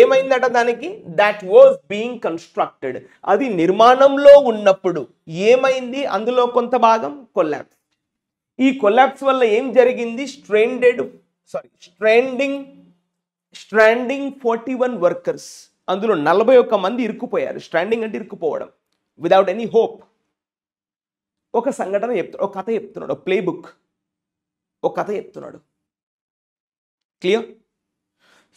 ఏమైందట దానికి? That was being constructed. అది నిర్మాణంలో ఉన్నప్పుడు ఏమైంది? అందులో కొంత భాగం కొలాప్స్. ఈ కొలాప్స్ వల్ల ఏం జరిగింది? Stranding 41 workers. అందులో 41 మంది ఇరుక్కుపోయారు. స్ట్రాండింగ్ అంటే ఇరుక్కుపోవడం, విదౌట్ ఎనీ హోప్. ఒక సంఘటన చెప్తాడు, ఒక కథ చెప్తున్నాడు, ఒక ప్లే బుక్, ఒక కథ చెప్తున్నాడు. క్లియర్?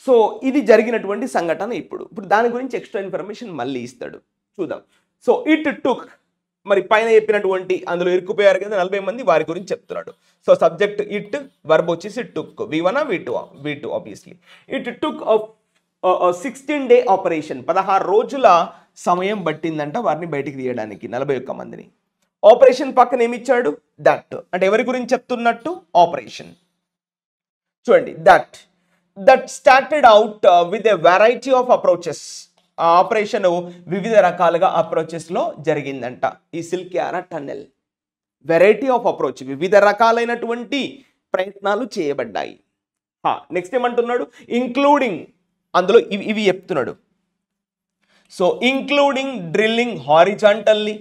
సో ఇది జరిగినటువంటి సంఘటన. ఇప్పుడు దాని గురించి ఎక్స్ట్రా ఇన్ఫర్మేషన్ మళ్ళీ ఇస్తాడు, చూద్దాం. సో ఇట్ టుక్, మరి పైన చెప్పినటువంటి అందులో ఇరుక్కుపోయారు కదా 40 మంది, వారి గురించి చెప్తున్నాడు. సో సబ్జెక్ట్ ఇట్, వర్బ్ వచ్చేసి టుక్. V1 V2 obviously. It took 16-day operation. 16 రోజుల సమయం పట్టిందంట వారిని బయటికి తీయడానికి, 41 మందిని. ఆపరేషన్ పక్కన ఏమి ఇచ్చాడు? దట్. అంటే ఎవరి గురించి చెప్తున్నట్టు? ఆపరేషన్. చూడండి, that started out with a variety of approaches. ఆ ఆపరేషన్ వివిధ రకాలుగా అప్రోచెస్లో జరిగిందంట. ఈ Silkyara tunnel variety of approach, వివిధ రకాలైనటువంటి ప్రయత్నాలు చేయబడ్డాయి. నెక్స్ట్ ఏమంటున్నాడు? ఇంక్లూడింగ్, అందులో ఇవి చెప్తున్నాడు. సో ఇంక్లూడింగ్ డ్రిల్లింగ్ హారిజాంటల్లీ,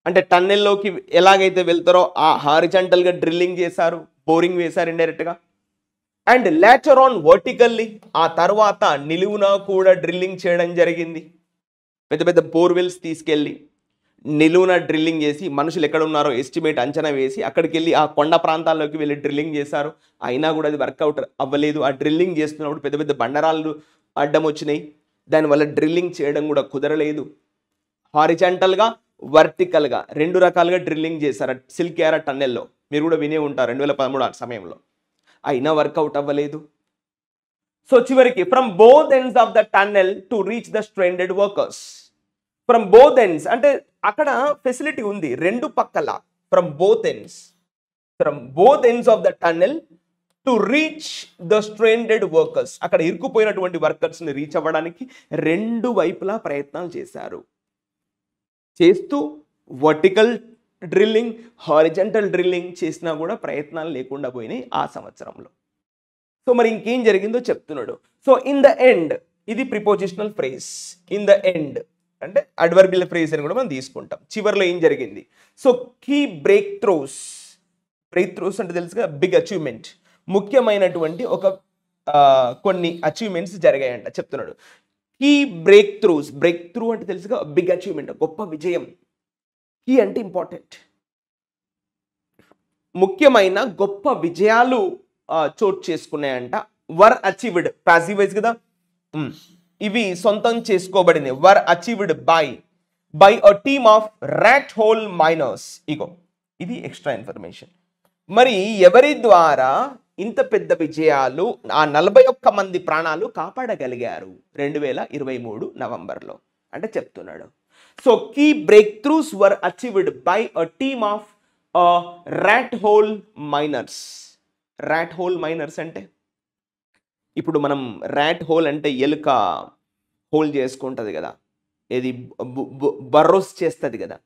అంటే టన్నెల్లోకి ఎలాగైతే వెళ్తారో ఆ హారిజాంటల్గా డ్రిల్లింగ్ చేశారు, బోరింగ్ వేశారు ఇండైరెక్ట్గా. అండ్ లేటర్ ఆన్ వర్టికల్లీ, ఆ తర్వాత నిలువున కూడా డ్రిల్లింగ్ చేయడం జరిగింది. పెద్ద పెద్ద బోర్వెల్స్ తీసుకెళ్ళి నిలువున డ్రిల్లింగ్ చేసి మనుషులు ఎక్కడ ఉన్నారో ఎస్టిమేట్ అంచనా వేసి అక్కడికి వెళ్ళి ఆ కొండ ప్రాంతాల్లోకి వెళ్ళి డ్రిల్లింగ్ చేశారు. అయినా కూడా అది వర్కౌట్ అవ్వలేదు. ఆ డ్రిల్లింగ్ చేస్తున్నప్పుడు పెద్ద పెద్ద బండరాళ్ళు అడ్డం వచ్చినాయి. దానివల్ల డ్రిల్లింగ్ చేయడం కూడా కుదరలేదు. హారిజాంటల్గా, వర్టికల్గా 2 రకాలుగా డ్రిల్లింగ్ చేశారు సిల్క్యారా టన్నెల్లో. మీరు కూడా వినే ఉంటారు 2013 ఆ సమయంలో. అయినా వర్కౌట్ అవ్వలేదు. సో చివరికి from both ends of the tunnel to reach the stranded workers. From both ends అంటే అక్కడ ఫెసిలిటీ ఉంది 2 పక్కల. From both ends of the tunnel to reach the stranded workers. అక్కడ ఇరుక్కుపోయినటువంటి వర్కర్స్ని రీచ్ అవ్వడానికి 2 వైపులా ప్రయత్నాలు చేస్తూ వర్టికల్ డ్రిల్లింగ్, హారిజంటల్ డ్రిల్లింగ్ చేసినా కూడా ప్రయత్నాలు లేకుండా పోయినాయి ఆ సంవత్సరంలో. సో మరి ఇంకేం జరిగిందో చెప్తున్నాడు. సో ఇన్ ద ఎండ్, ఇది prepositional phrase. In the end అంటే అడ్వర్బియల్ ఫ్రేజ్ అని కూడా మనం తీసుకుంటాం. చివరిలో ఏం జరిగింది? సో కీ బ్రేక్ త్రూస్ అంటే తెలుసుగా, బిగ్ అచీవ్మెంట్, ముఖ్యమైనటువంటి కొన్ని అచీవ్మెంట్స్ జరిగాయంట చెప్తున్నాడు. కీ బ్రేక్ త్రూ అంటే తెలుసుగా, బిగ్ అచీవ్మెంట్, గొప్ప విజయం. కీ అంటే ఇంపార్టెంట్, ముఖ్యమైన గొప్ప విజయాలు చోటు చేసుకున్నాయంట. వర్ అచీవ్డ్, పాసివ్ వైజ్ కదా, ఇవి సొంతం చేసుకోబడింది. Were achieved by a team of rat hole miners. ఇది ఎక్స్ట్రా ఇన్ఫర్మేషన్. మరి ఎవరి ద్వారా ఇంత పెద్ద విజయాలు, ఆ 41 మంది ప్రాణాలు కాపాడగలిగారు 2023 నవంబర్లో అంటే చెప్తున్నాడు. So key breakthroughs were achieved by a team of rat hole miners. Rat hole miners అంటే ఇప్పుడు మనం ర్యాట్ హోల్ అంటే ఎలుక హోల్ చేసుకుంటుంది కదా, ఏది బర్రోస్ చేస్తుంది కదా,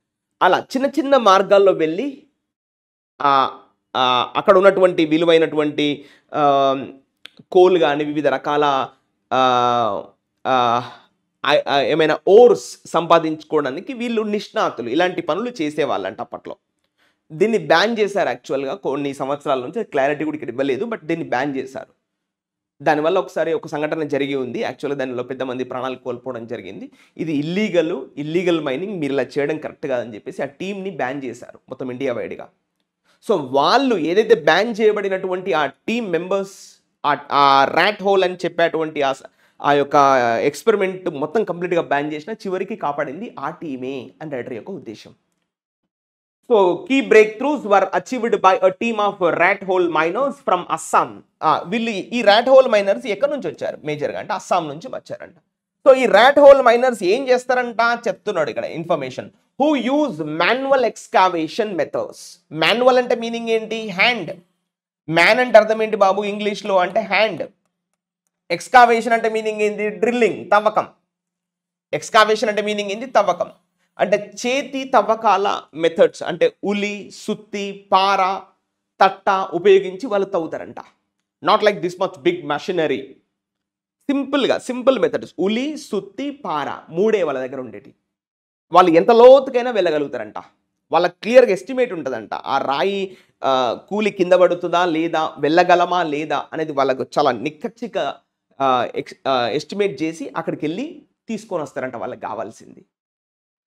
అలా చిన్న చిన్న మార్గాల్లో వెళ్ళి అక్కడ ఉన్నటువంటి విలువైనటువంటి కోల్ కానీ వివిధ రకాల ఏమైనా ఓర్స్ సంపాదించుకోవడానికి వీళ్ళు నిష్ణాతులు, ఇలాంటి పనులు చేసేవాళ్ళంట అప్పట్లో. దీన్ని బ్యాన్ చేశారు యాక్చువల్గా కొన్ని సంవత్సరాల నుంచి. క్లారిటీ కూడా ఇక్కడ ఇవ్వలేదు, బట్ దీన్ని బ్యాన్ చేశారు. దానివల్ల ఒకసారి ఒక సంఘటన జరిగి ఉంది. యాక్చువల్గా దానిలో పెద్ద మంది ప్రాణాలు కోల్పోవడం జరిగింది. ఇది ఇల్లీగల్ మైనింగ్, మీరు ఇలా చేయడం కరెక్ట్ కాదని చెప్పేసి ఆ టీంని బ్యాన్ చేశారు మొత్తం ఇండియా వైడ్గా. సో వాళ్ళు ఏదైతే బ్యాన్ చేయబడినటువంటి ఆ టీమ్ మెంబర్స్ ఆ ర్యాట్ హోల్ అని చెప్పేటువంటి ఆ యొక్క ఎక్స్పెరిమెంట్ మొత్తం కంప్లీట్గా బ్యాన్ చేసిన చివరికి కాపాడింది ఆ టీమే అని రైటర్ యొక్క ఉద్దేశం. So key breakthroughs were achieved by a team of rat hole miners from Assam. వీళ్ళు ఈ ర్యాట్ హోల్ మైనర్స్ ఎక్కడి నుంచి వచ్చారు మేజర్గా అంటే అస్సాం నుంచి వచ్చారంట. సో ఈ ర్యాట్ హోల్ మైనర్స్ ఏం చేస్తారంట చెప్తున్నాడు ఇక్కడ information. Who use manual excavation methods. Manual అంటే మీనింగ్ ఏంటి? హ్యాండ్. మ్యాన్ అంటే అర్థం ఏంటి బాబు ఇంగ్లీష్లో అంటే హ్యాండ్. ఎక్స్కావేషన్ అంటే మీనింగ్ ఏంటి? డ్రిల్లింగ్, తవ్వకం. ఎక్స్కావేషన్ అంటే మీనింగ్ ఏంటి? తవ్వకం. అంటే చేతి తవ్వకాల మెథడ్స్ అంటే ఉలి, సుత్తి, పార, తట్ట ఉపయోగించి వాళ్ళు తవ్వుతారంట. Not like this much big machinery. సింపుల్గా సింపుల్ మెథడ్స్ ఉలి, సుత్తి, పార మూడే వాళ్ళ దగ్గర ఉండేటి. వాళ్ళు ఎంత లోతుకైనా వెళ్ళగలుగుతారంట. వాళ్ళకి క్లియర్గా ఎస్టిమేట్ ఉంటుందంట. ఆ రాయి కూలి కింద పడుతుందా లేదా, వెళ్ళగలమా లేదా అనేది వాళ్ళకు చాలా నిక్కచ్చిగా ఎస్టిమేట్ చేసి అక్కడికి వెళ్ళి తీసుకొని వస్తారంట వాళ్ళకి కావాల్సింది.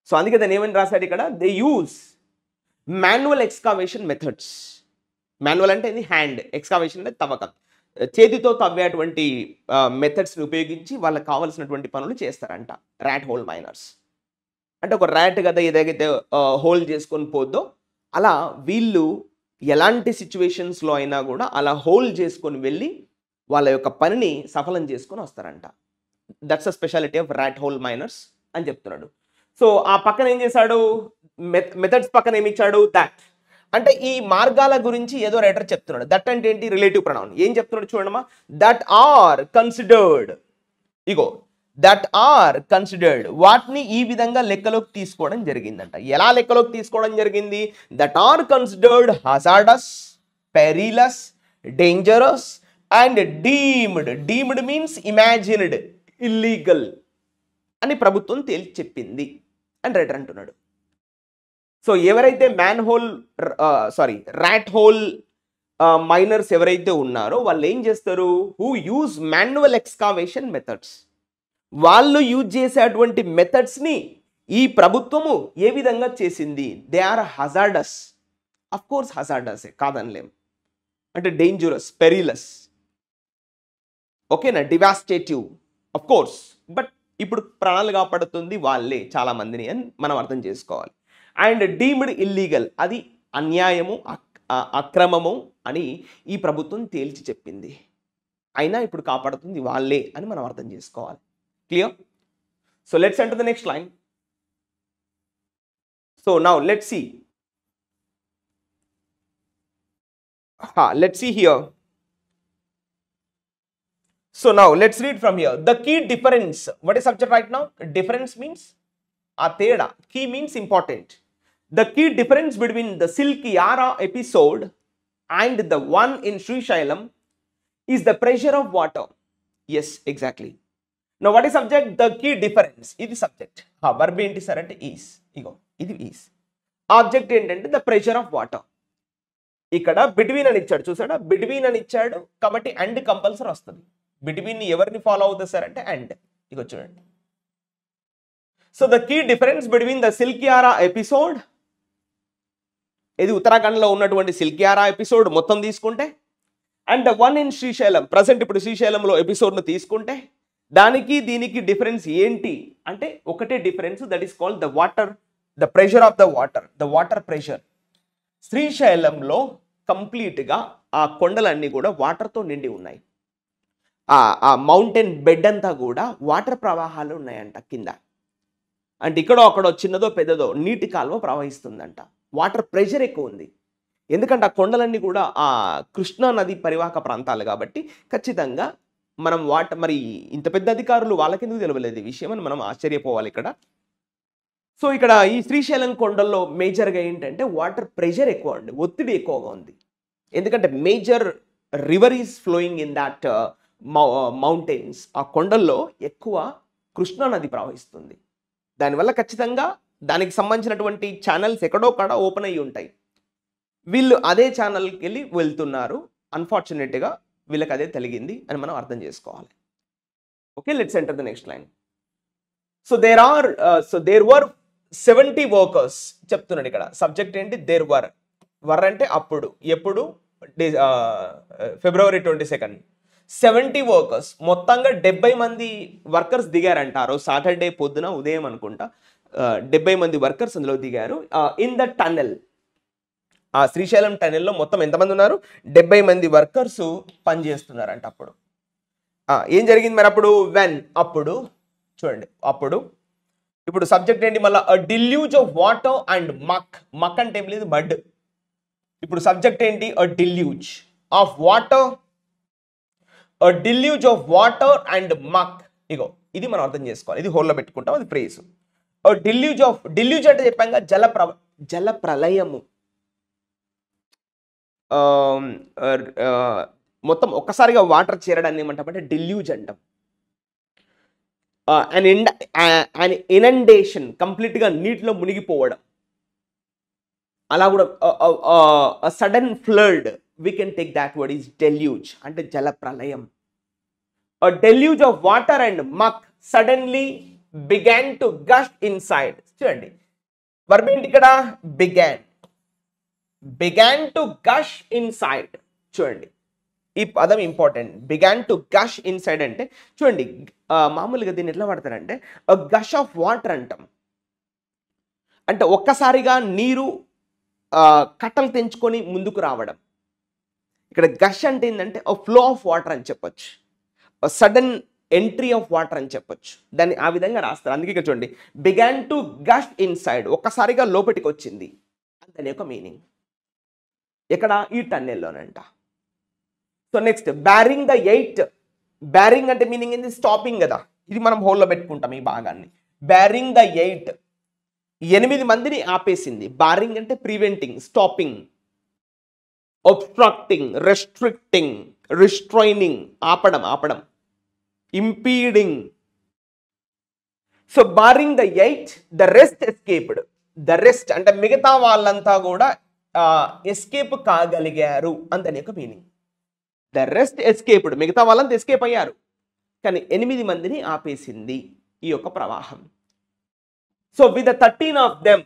సో అందుకే దాన్ని ఏమని రాశాడు ఇక్కడ? They use manual excavation methods. Manual అంటే ఇది హ్యాండ్, ఎక్స్కావేషన్ అంటే తవ్వకం, చేతితో తవ్వేటువంటి మెథడ్స్ని ఉపయోగించి వాళ్ళకి కావాల్సినటువంటి పనులు చేస్తారంట ర్యాట్ హోల్ మైనర్స్. అంటే ఒక ర్యాట్ కదా ఏదైతే హోల్ చేసుకొని పోద్దో అలా వీళ్ళు ఎలాంటి సిచ్యువేషన్స్లో అయినా కూడా అలా హోల్ చేసుకొని వెళ్ళి వాళ్ళ యొక్క పనిని సఫలం చేసుకొని వస్తారంట. That's a speciality of rat hole miners అని చెప్తున్నాడు. సో ఆ పక్కన ఏం చేశాడు? మెథడ్స్ పక్కన ఏమి ఇచ్చాడు? దట్. అంటే ఈ మార్గాల గురించి ఏదో రైటర్ చెప్తున్నాడు. దట్ అంటే ఏంటి? Relative pronoun. ఏం చెప్తున్నాడు చూడమ్మా? That are considered. ఇగో దట్ ఆర్ కన్సిడర్డ్, వాటిని ఈ విధంగా లెక్కలోకి తీసుకోవడం జరిగిందంట. ఎలా లెక్కలోకి తీసుకోవడం జరిగింది? That are considered hazardous, perilous, dangerous and deemed. Deemed means imagined, illegal అని ప్రభుత్వం తేల్చి చెప్పింది అని రైటర్ అంటున్నాడు. సో ఎవరైతే ర్యాట్ హోల్ మైనర్స్ ఎవరైతే ఉన్నారో వాళ్ళు ఏం చేస్తారు? Who use manual excavation methods. వాళ్ళు యూజ్ చేసేటువంటి మెథడ్స్ని ఈ ప్రభుత్వము ఏ విధంగా చేసింది? They are hazardous. Of course hazardous కాదనలేం. అంటే డేంజరస్, పెరిలస్, ఓకేనా, డివాస్టేటివ్ అఫ్ కోర్స్. బట్ ఇప్పుడు ప్రాణాలు కాపాడుతుంది వాళ్ళే చాలా మందిని అని మనం అర్థం చేసుకోవాలి. అండ్ డీమ్డ్ ఇల్లీగల్, అది అన్యాయము, అక్రమము అని ఈ ప్రభుత్వం తేల్చి చెప్పింది. అయినా ఇప్పుడు కాపాడుతుంది వాళ్ళే అని మనం అర్థం చేసుకోవాలి. Clear? So let's enter the next line. So now let's see. Let's see here. So now let's read from here. The key difference. What is subject right now? Difference means ateda. Key means important. The key difference between the Silkyara episode and the one in Srisailam is the pressure of water. Yes, exactly. Now what is subject? The key difference. This is subject. Verb enti sir ante is. Igo. This is. Object ఏంటంటే the pressure of water. ఇక్కడ between అని ఇచ్చాడు చూసాడా? Between అని ఇచ్చాడు కాబట్టి and compulsory వస్తుంది. Between ఎవరిని ఫాలో అవుతుంది సార్ అంటే అండ్. ఇక చూడండి. So the key difference between the Silkyara episode, ఇది ఉత్తరాఖండ్లో ఉన్నటువంటి సిల్కియారా ఎపిసోడ్ మొత్తం తీసుకుంటే, and the one in Srisailam, present ఇప్పుడు శ్రీశైలంలో ఎపిసోడ్ను తీసుకుంటే దానికి దీనికి డిఫరెన్స్ ఏంటి అంటే ఒకటే difference, that is called the water, the pressure of the water, the water pressure. శ్రీశైలంలో కంప్లీట్గా ఆ కొండలన్నీ కూడా వాటర్తో నిండి ఉన్నాయి. ఆ మౌంటైన్ బెడ్ అంతా కూడా వాటర్ ప్రవాహాలు ఉన్నాయంట కింద. అంటే ఇక్కడో అక్కడో చిన్నదో పెద్దదో నీటి కాలువ ప్రవహిస్తుందంట. వాటర్ ప్రెషర్ ఎక్కువ ఉంది. ఎందుకంటే ఆ కొండలన్నీ కూడా ఆ కృష్ణా నది పరివాహక ప్రాంతాలు కాబట్టి ఖచ్చితంగా మనం మరి ఇంత పెద్ద అధికారులు వాళ్ళకెందుకు తెలియలేదు ఈ విషయం అని మనం ఆశ్చర్యపోవాలి ఇక్కడ. సో ఇక్కడ ఈ శ్రీశైలం కొండల్లో మేజర్గా ఏంటంటే వాటర్ ప్రెషర్ ఎక్కువ ఉంది, ఒత్తిడి ఎక్కువగా ఉంది. ఎందుకంటే major river is flowing in that mountains. ఆ కొండల్లో ఎక్కువ కృష్ణా నది ప్రవహిస్తుంది. దానివల్ల ఖచ్చితంగా దానికి సంబంధించినటువంటి ఛానల్స్ ఎక్కడో కాడ ఓపెన్ అయ్యి ఉంటాయి. వీళ్ళు అదే ఛానల్కి వెళ్ళి వెళ్తున్నారు. అన్ఫార్చునేట్గా వీళ్ళకి అదే తెలిగింది అని మనం అర్థం చేసుకోవాలి. Okay, let's enter the next line. So there were 70 workers చెప్తున్నాడు ఇక్కడ. సబ్జెక్ట్ ఏంటి? దేర్ వర్ అంటే అప్పుడు, ఎప్పుడు? February 22. 70 వర్కర్స్, మొత్తంగా 70 మంది వర్కర్స్ దిగారంట. ఆ రోజు సాటర్డే పొద్దున ఉదయం అనుకుంటా 70 మంది వర్కర్స్ అందులో దిగారు. ఇన్ ద టన్నెల్, ఆ శ్రీశైలం టన్నెల్లో మొత్తం ఎంతమంది ఉన్నారు? 70 మంది వర్కర్స్ పనిచేస్తున్నారంట. అప్పుడు ఏం జరిగింది మరి? అప్పుడు అప్పుడు చూడండి అప్పుడు ఇప్పుడు సబ్జెక్ట్ ఏంటి మళ్ళీ డిల్యూజ్ ఆఫ్ వాటర్ అండ్ మక్ అంటే ఏం లేదు మడ్. ఇప్పుడు సబ్జెక్ట్ ఏంటి డిల్యూజ్ ఆఫ్ వాటర్ అండ్ మక్. ఇగో ఇది మనం అర్థం చేసుకోవాలి, ఇది హోల్లో పెట్టుకుంటాం, అది ఫ్రేజ్. డిల్యూజ్ అంటే చెప్పాక జల ప్రళయము, మొత్తం ఒక్కసారిగా వాటర్ చేరడాన్ని ఏమంటామంటే డిల్యూజ్ అంటాం. an inundation, కంప్లీట్గా నీటిలో మునిగిపోవడం, అలా కూడా sudden flood, we can take that word is deluge, అంటే జల ప్రళయం. A deluge of water and muck suddenly began to gush inside. చూడండి వర్బ్ ఏంటి ఇక్కడ, began to gush inside. చూడండి ఈ పదం important, began to gush inside అంటే చూడండి మామూలుగా దీన్ని ఎట్లా వాడతారంటే గష్ ఆఫ్ వాటర్ అంటాం, అంటే ఒక్కసారిగా నీరు కట్టలు తెంచుకొని ముందుకు రావడం. ఇక్కడ గష్ అంటే ఏంటంటే ఫ్లో ఆఫ్ వాటర్ అని చెప్పొచ్చు, సడన్ ఎంట్రీ ఆఫ్ వాటర్ అని చెప్పొచ్చు, దాన్ని ఆ విధంగా రాస్తారు. అందుకే ఇక్కడ చూడండి బిగాన్ టు గష్ ఇన్సైడ్, ఒక్కసారిగా లోపలికి వచ్చింది దాని యొక్క మీనింగ్. ఇక్కడ ఈ టన్నెల్లోనంట. So next barring the 8, barring అంటే మీనింగ్ ఏంది, స్టాపింగ్ కదా, ఇది మనం హోల్లో పెట్టుకుంటాం ఈ భాగాన్ని. బ్యారింగ్ ద 8, 8 మందిని ఆపేసింది. బారింగ్ అంటే preventing, stopping, obstructing, restricting, restraining, ఆపడం, impeding. So barring the 8, the rest escaped. The rest అంటే మిగతా వాళ్ళంతా కూడా ఎస్కేప్ కాగలిగారు అని దాని యొక్క మీనింగ్. ద రెస్ట్ ఎస్కేప్డ్, మిగతా వాళ్ళంతా ఎస్కేప్ అయ్యారు, కానీ 8 మందిని ఆపేసింది ఈ యొక్క ప్రవాహం. So with the 13 of them,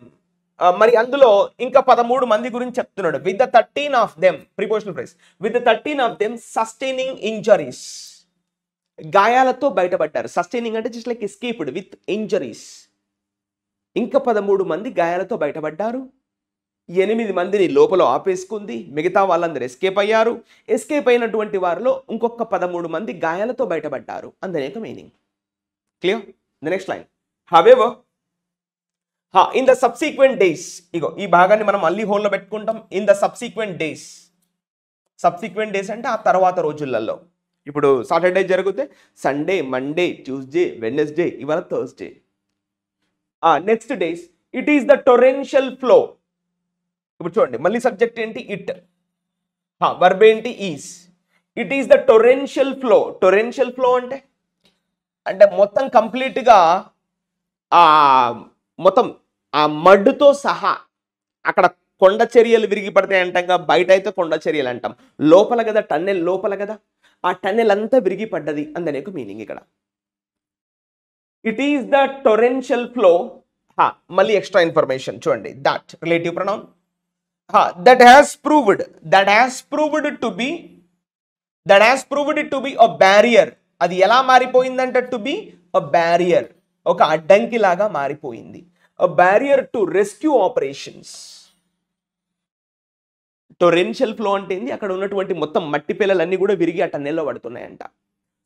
మరి అందులో ఇంకా 13 మంది గురించి చెప్తున్నాడు. With the 13 of them, prepositional phrase, with the 13 of them sustaining injuries, గాయాలతో బయటపడ్డారు. సస్టైనింగ్ అంటే just like escaped with injuries. ఇంకా 13 మంది గాయాలతో బయటపడ్డారు, 8 మందిని లోపల ఆపేసుకుంది, మిగతా వాళ్ళందరూ ఎస్కేప్ అయ్యారు. ఎస్కేప్ అయినటువంటి వారిలో ఇంకొక 13 మంది గాయాలతో బయటపడ్డారు అందరి యొక్క meaning. Clear? The next line, however in the subsequent days. ఇగో ఈ భాగాన్ని మనం మళ్ళీ హోల్లో పెట్టుకుంటాం. In the subsequent days, subsequent days అంటే ఆ తర్వాత రోజులలో. ఇప్పుడు సాటర్డే జరిగితే సండే, మండే, ట్యూస్డే, వెడ్నెస్డే, ఇవాళ Thursday. Next days, it is the torrential flow. ఇప్పుడు చూడండి మళ్ళీ సబ్జెక్ట్ ఏంటి, ఇట్, వర్బ్ ఏంటి, is. It is the torrential flow. Torrential flow అంటే మొత్తం కంప్లీట్గా మొత్తం ఆ మడ్డుతో సహా, అక్కడ కొండ చర్యలు విరిగి పడతాయి అంటాం, బయట అయితే కొండ చర్యలు అంటాం, లోపల కదా టన్నెల్, లోపల కదా ఆ టన్నెల్ అంతా విరిగి పడ్డది అందనే ఒక మీనింగ్ ఇక్కడ. It is the torrential flow. మళ్ళీ ఎక్స్ట్రా ఇన్ఫర్మేషన్ చూడండి, that relative pronoun, that has proved to be a barrier. అది ఎలా మారిపోయిందంటే టు బి a barrier, ఒక అడ్డంకి లాగా మారిపోయింది. a barrier to rescue operations. Torrential flow అంటే ఏంది, అక్కడ ఉన్నటువంటి మొత్తం మట్టి పిల్లలన్నీ కూడా విరిగి ఆ టన్నెల్లో పడుతున్నాయంట.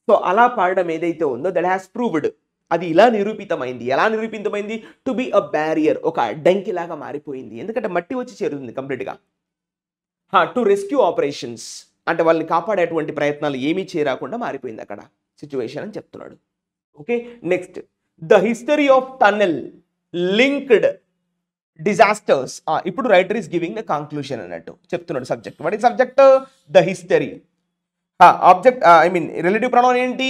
సో అలా పాడడం ఏదైతే ఉందో దట్ హ్యాస్ ప్రూవ్డ్, అది ఇలా నిరూపితమైంది. ఎలా నిరూపితమైంది, టు బి అ బ్యారియర్, ఒక అడ్డంకి లాగా మారిపోయింది. ఎందుకంటే మట్టి వచ్చి చేరుతుంది కంప్లీట్గా. టు రెస్క్యూ ఆపరేషన్స్ అంటే వాళ్ళని కాపాడేటువంటి ప్రయత్నాలు ఏమీ చేరకుండా మారిపోయింది అక్కడ సిచ్యువేషన్ అని చెప్తున్నాడు. Okay, next the history of tunnel linked disasters. ఇప్పుడు writer is giving the conclusion అన్నట్టు చెప్తున్నాడు subject. What is subject, the history. Object relative pronoun ఏంటి,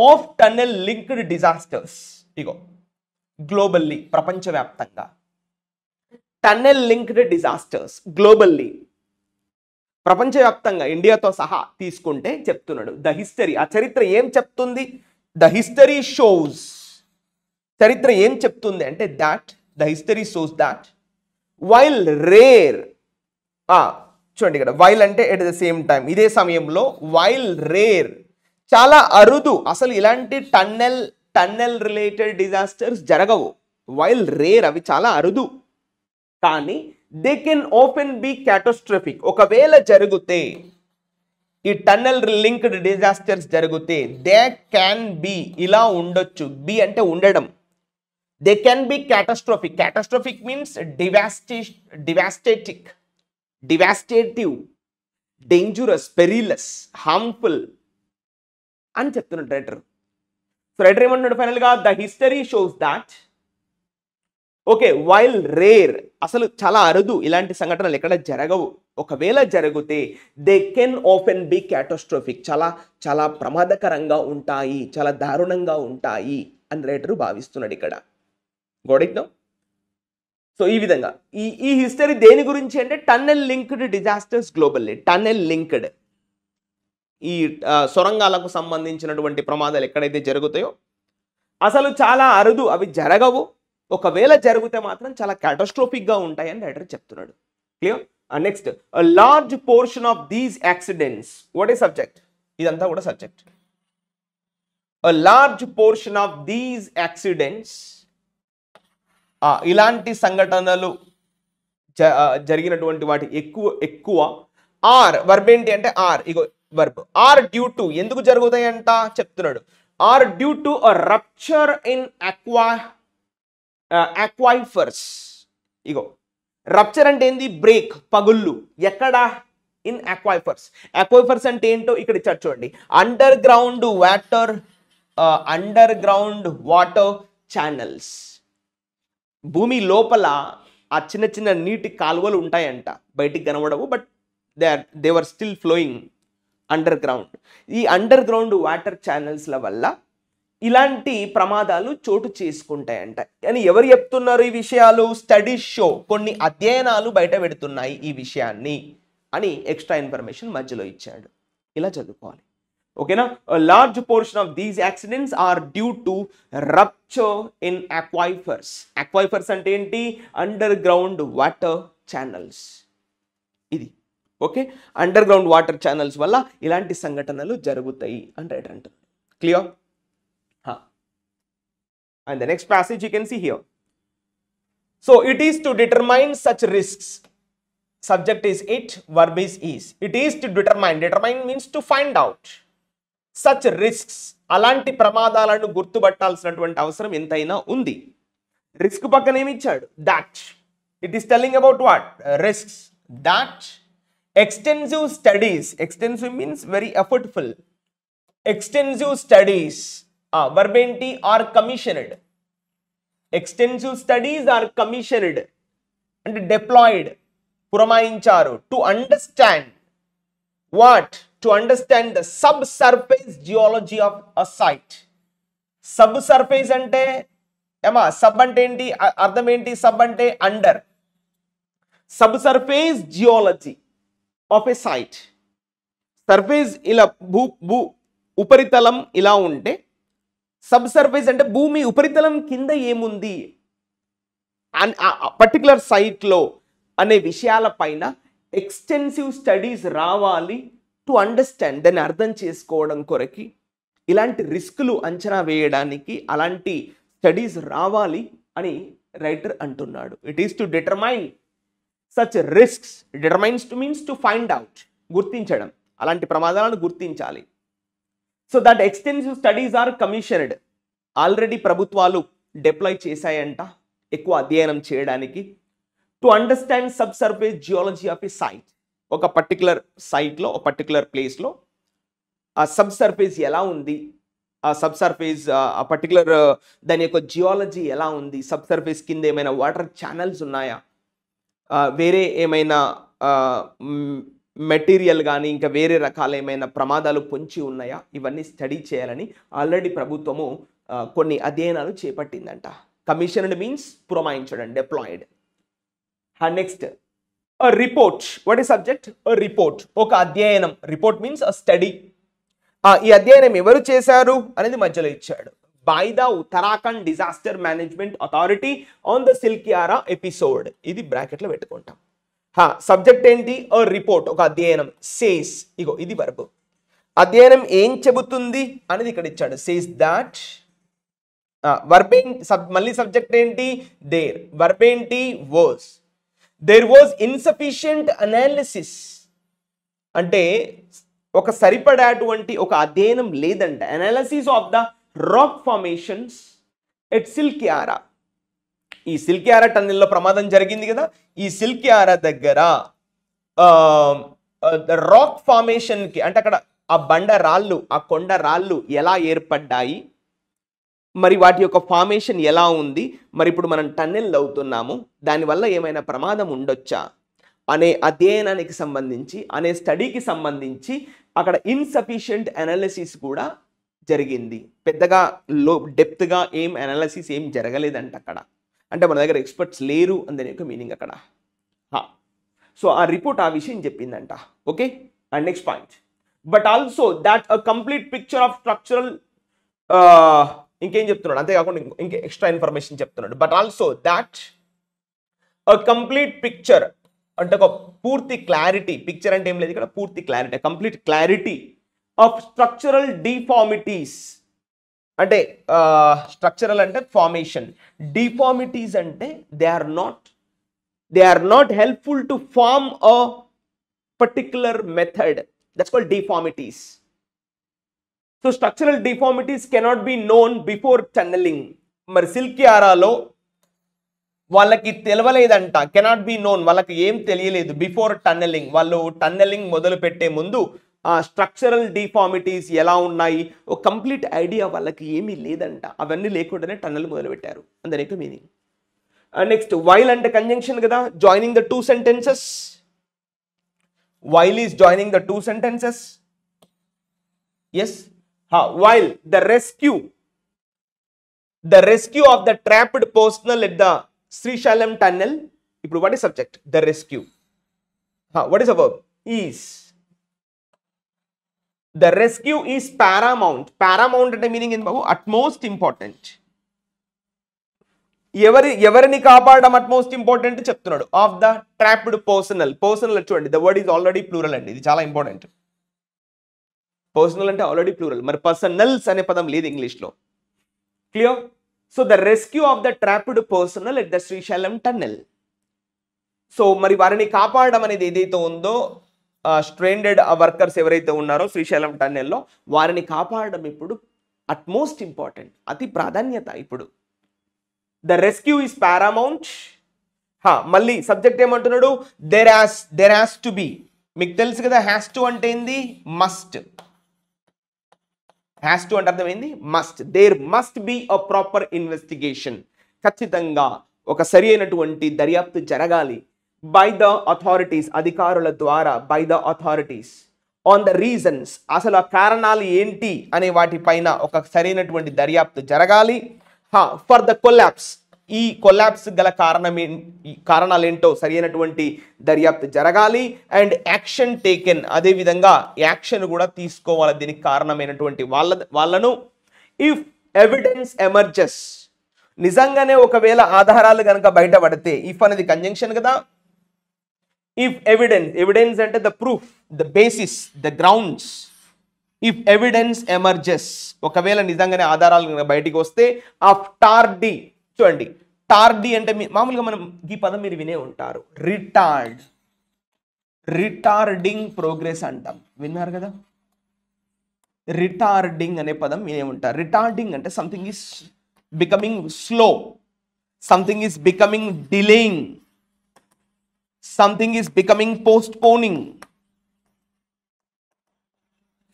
ఆఫ్ టన్నెల్ లింక్డ్ డిజాస్టర్స్. ఇగో గ్లోబల్లీ, ప్రపంచవ్యాప్తంగా, టన్నెల్ లింక్డ్ డిజాస్టర్స్ గ్లోబల్లీ, ప్రపంచవ్యాప్తంగా ఇండియాతో సహా తీసుకుంటే చెప్తున్నాడు. ద హిస్టరీ, ఆ చరిత్ర ఏం చెప్తుంది, ద హిస్టరీ షోస్, చరిత్ర ఏం చెప్తుంది అంటే that, the history shows that while rare. చూడండి ఇక్కడ వైల్ అంటే ఎట్ ద సేమ్ టైం, ఇదే సమయంలో, వైల్ రేర్ చాలా అరుదు, అసలు ఇలాంటి టన్నెల్ రిలేటెడ్ డిజాస్టర్స్ జరగవు. వైల్ రేర్ అవి చాలా అరుదు, కానీ they can often be catastrophic, ఒకవేళ జరిగితే ఈ టన్నెల్ లింక్డ్ డిజాస్టర్స్ జరిగితే దే క్యాన్ బి ఇలా ఉండొచ్చు, బి అంటే ఉండడం, they can be catastrophic, catastrophic means devastative, dangerous, perilous, harmful అని చెప్తున్నాడు రైటర్. సో రైటర్ ఏమంటున్నాడు ఫైనల్గా, the history shows that okay while rare, అసలు చాలా అరుదు ఇలాంటి సంఘటనలు ఎక్కడ జరగవు, ఒకవేళ జరిగితే దే కెన్ ఓపెన్ బి క్యాటాస్ట్రోఫిక్, చాలా చాలా ప్రమాదకరంగా ఉంటాయి, చాలా దారుణంగా ఉంటాయి అని రైటరు భావిస్తున్నాడు ఇక్కడ. Got it no? సో ఈ విధంగా ఈ హిస్టరీ దేని గురించి అంటే tunnel linked disasters globally. Tunnel linked ఈ సొరంగాలకు సంబంధించినటువంటి ప్రమాదాలు ఎక్కడైతే జరుగుతాయో అసలు చాలా అరుదు, అవి జరగవు, ఒకవేళ జరిగితే మాత్రం చాలా క్యాటాస్ట్రోఫిక్గా ఉంటాయని రైటర్ చెప్తున్నాడు. Clear? Next, large portion of these accidents, what is subject? ఇదంతా కూడా subject. Large portion of these accidents, ఇలాంటి సంఘటనలు జరిగినటువంటి వాటి ఎక్కువ ఆర్, వర్బ్ ఏంటి అంటే ఆర్, ఇగో వర్బ్, ఆర్ డ్యూ టు, ఎందుకు జరుగుతాయంట చెప్తున్నాడు, are due to a rupture in aquifers. ఇగో రప్చర్ అంటే ఏంది? బ్రేక్, పగుళ్ళు. ఎక్కడ? In aquifers. అక్వైఫర్స్ అంటే ఏంటో ఇక్కడ ఇచ్చారు చూడండి, అండర్ గ్రౌండ్ వాటర్ ఛానల్స్. భూమి లోపల ఆ చిన్న చిన్న నీటి కాలువలు ఉంటాయంట, బయటికి కనబడవు, but they were still flowing underground. ఈ అండర్ గ్రౌండ్ వాటర్ ఛానల్స్ల వల్ల ఇలాంటి ప్రమాదాలు చోటు చేసుకుంటాయంట. కానీ ఎవరు చెప్తున్నారు ఈ విషయాలు? స్టడీస్ షో, కొన్ని అధ్యయనాలు బయట పెడుతున్నాయి ఈ విషయాన్ని అని ఎక్స్ట్రా ఇన్ఫర్మేషన్ మధ్యలో ఇచ్చాడు. ఇలా చదువుకోవాలి. ఓకేనా? Large portion of these accidents are due to rupture in aquifers. Aquifers అంటే ఏంటి? Underground water channels. ఇది okay, underground water channels వల్ల ఇలాంటి సంఘటనలు జరుగుతాయి అని రైటర్ అంటారు. Clear? And the next passage you can see here. So it is to determine such risks. Subject is it, verb is. It is to determine. Determine means to find out. Such risks. అలాంటి ప్రమాదాలను గుర్తుపట్టాల్సినటువంటి అవసరం ఎంతైనా ఉంది. Risk పక్కన ఏమి ఇచ్చాడు? That. It is telling about what? Risks. That extensive studies. Extensive means very effortful. Extensive studies. Verb ఏంటి? Are commissioned. Extensive studies are commissioned అంటే డిప్లాయిడ్, పురమాయించారు. To understand what? To understand the subsurface geology of a site. Subsurface అంటే ఏమా, sub అంటే ఏంటి, అర్థం ఏంటి? Sub అంటే under. Subsurface geology of a site. Surface ఇలా ఉపరితలం ఇలా ఉంటే, సబ్ సర్ఫేస్ అంటే భూమి ఉపరితలం కింద ఏముంది పర్టికులర్ సైట్లో అనే విషయాల పైన ఎక్స్టెన్సివ్ స్టడీస్ రావాలి. టు అండర్స్టాండ్, దాన్ని అర్థం చేసుకోవడం కొరకి, ఇలాంటి రిస్కులు అంచనా వేయడానికి అలాంటి స్టడీస్ రావాలి అని రైటర్ అంటున్నాడు. It is to determine such risks. Determines to means to find out, గుర్తించడం, అలాంటి ప్రమాదాలను గుర్తించాలి. So that extensive studies are commissioned. Already ప్రభుత్వాలు డిప్లాయ్ చేశాయంట ఎక్కువ అధ్యయనం చేయడానికి. To understand subsurface geology of a site. ఒక పర్టికులర్ సైట్లో, ఒక పర్టికులర్ ప్లేస్లో ఆ సబ్ సర్ఫేస్ ఎలా ఉంది, ఆ సబ్ సర్ఫేస్ ఆ పర్టికులర్ దాని యొక్క జియాలజీ ఎలా ఉంది, సబ్ సర్ఫేస్ కింద ఏమైనా వాటర్ ఛానల్స్ ఉన్నాయా, వేరే ఏమైనా మెటీరియల్ కానీ ఇంకా వేరే రకాల ఏమైనా ప్రమాదాలు పొంచి ఉన్నాయా, ఇవన్నీ స్టడీ చేయాలని ఆల్రెడీ ప్రభుత్వము కొన్ని అధ్యయనాలు చేపట్టిందంట. కమిషనడ్ మీన్స్ పురమాయించడం, deployed. Next report. What is subject? Report, ఒక అధ్యయనం. Report means study. ఈ అధ్యయనం ఎవరు చేశారు అనేది మధ్యలో ఇచ్చాడు. By the Uttarakhand disaster management authority on the Silkyara episode. ఇది బ్రాకెట్లో పెట్టుకుంటాం. సబ్జెక్ట్ ఏంటి? రిపోర్ట్, ఒక అధ్యయనం. సేస్, ఇగో ఇది వర్బ్. అధ్యయనం ఏం చెబుతుంది అనేది ఇక్కడ ఇచ్చాడు. Says that. వర్బ్ ఏంటి? మళ్ళీ సబ్జెక్ట్ ఏంటి? దేర్. వర్బ్ ఏంటి? Was. There was insufficient analysis అంటే ఒక సరిపడేటువంటి ఒక అధ్యయనం లేదంట. Analysis of the rock formations at Silkyara. ఈ సిల్కియారా టన్నెల్లో ప్రమాదం జరిగింది కదా, ఈ సిల్కియారా దగ్గర రాక్ ఫార్మేషన్కి అంటే అక్కడ ఆ బండ రాళ్ళు, ఆ కొండ రాళ్ళు ఎలా ఏర్పడ్డాయి, మరి వాటి యొక్క ఫార్మేషన్ ఎలా ఉంది, మరి ఇప్పుడు మనం టన్నెల్ అవుతున్నాము, దానివల్ల ఏమైనా ప్రమాదం ఉండొచ్చా అనే అధ్యయనానికి సంబంధించి, అనే స్టడీకి సంబంధించి అక్కడ ఇన్సఫిషియంట్ అనాలిసిస్ కూడా జరిగింది. పెద్దగా డెప్త్గా ఏం అనాలిసిస్ ఏం జరగలేదంట అక్కడ. అంటే మన దగ్గర ఎక్స్పర్ట్స్ లేరు అందని ఒక మీనింగ్ అక్కడ. సో ఆ రిపోర్ట్ ఆ విషయం చెప్పిందంట. Okay, and next point, but also that a complete picture of structural, ఇంకేం చెప్తున్నాడు అంతేకాకుండా ఇంకే ఎక్స్ట్రా ఇన్ఫర్మేషన్ చెప్తున్నాడు. But also that a complete picture అంటే ఒక పూర్తి క్లారిటీ, పిక్చర్ అంటే ఏం లేదు ఇక్కడ, పూర్తి clarity, complete clarity of structural deformities. అంటే స్ట్రక్చరల్ అంటే ఫార్మేషన్, డిఫార్మిటీస్ అంటే they are not helpful to form a particular method. That's called deformities. So structural deformities cannot be known before tunneling. మరి సిల్కియారాలో వాళ్ళకి తెలవలేదంట, కెనాట్ బి నోన్, వాళ్ళకి ఏం తెలియలేదు before tunnelling. వాళ్ళు tunnelling మొదలు పెట్టే ముందు ఆ స్ట్రక్చరల్ డిఫార్మిటీస్ ఎలా ఉన్నాయి ఒక కంప్లీట్ ఐడియా వాళ్ళకి ఏమీ లేదంట. అవన్నీ లేకుండానే టన్నెల్ మొదలు పెట్టారు అందరికీ మీనింగ్. నెక్స్ట్ వైల్ అంటే కంజంక్షన్ కదా, joining the two sentences. While is joining the two sentences. Yes, while the rescue of the trapped personnel at the Srisailam tunnel. ఇప్పుడు what is subject? The rescue. What is the verb? Is. The rescue is paramount. Paramount అంటే meaning ఏంటి బాబు? Utmost important. ఎవరిని కాపాడడం utmost important చెప్తున్నాడు. Of the trapped personnel. Personnel చూడండి, the word is already plural అండి, ఇది చాలా ఇంపార్టెంట్. పర్సనల్ అంటే ఆల్రెడీ ప్లూరల్, మరి పర్సనల్స్ అనే పదం లేదు ఇంగ్లీష్లో. Clear? So the rescue of the trapped personnel at the Srisailam tunnel. So మరి వారిని కాపాడడం అనేది ఏదైతే ఉందో, స్ట్రెండెడ్ వర్కర్స్ ఎవరైతే ఉన్నారో శ్రీశైలం టన్నెల్లో, వారిని కాపాడడం ఇప్పుడు అట్మోస్ట్ ఇంపార్టెంట్, అతి ప్రాధాన్యత ఇప్పుడు. The rescue is paramount. మళ్ళీ సబ్జెక్ట్ ఏమంటున్నాడు? There has to be. మీకు తెలుసు కదా హ్యాస్ టు అంటే ఏంది? మస్ట్. హ్యాస్ టు అంటే అర్థమైంది must. There must be a proper investigation. ఖచ్చితంగా ఒక సరి అయినటువంటి దర్యాప్తు జరగాలి. బై ద అథారిటీస్, అధికారుల ద్వారా, by the authorities on the reasons, అసలు ఆ కారణాలు ఏంటి అనే వాటిపైన ఒక సరైనటువంటి దర్యాప్తు జరగాలి. ఫర్ ద కొలాప్స్, ఈ కొలాప్స్ గల కారణాలు ఏంటో సరైనటువంటి దర్యాప్తు జరగాలి. అండ్ యాక్షన్ టేకెన్, అదేవిధంగా యాక్షన్ కూడా తీసుకోవాలి దీనికి కారణమైనటువంటి వాళ్ళను. ఇఫ్ ఎవిడెన్స్ ఎమర్జెస్, నిజంగానే ఒకవేళ ఆధారాలు కనుక బయటపడితే, ఇఫ్ అనేది కంజంక్షన్ కదా. ఇఫ్ ఎవిడెన్స్ అంటే the proof, the basis, the grounds. If evidence emerges, ఒకవేళ నిజంగానే ఆధారాలు బయటికి వస్తే, ఆఫ్ టార్డీ. చూడండి, టార్డీ అంటే మామూలుగా మనం ఈ పదం మీరు వినే ఉంటారు, రిటార్డింగ్ ప్రోగ్రెస్ అంటాం, విన్నారు కదా. రిటార్డింగ్ అనే పదం వినే ఉంటారు. రిటార్డింగ్ అంటే something is becoming slow, something is becoming delaying, something is becoming postponing.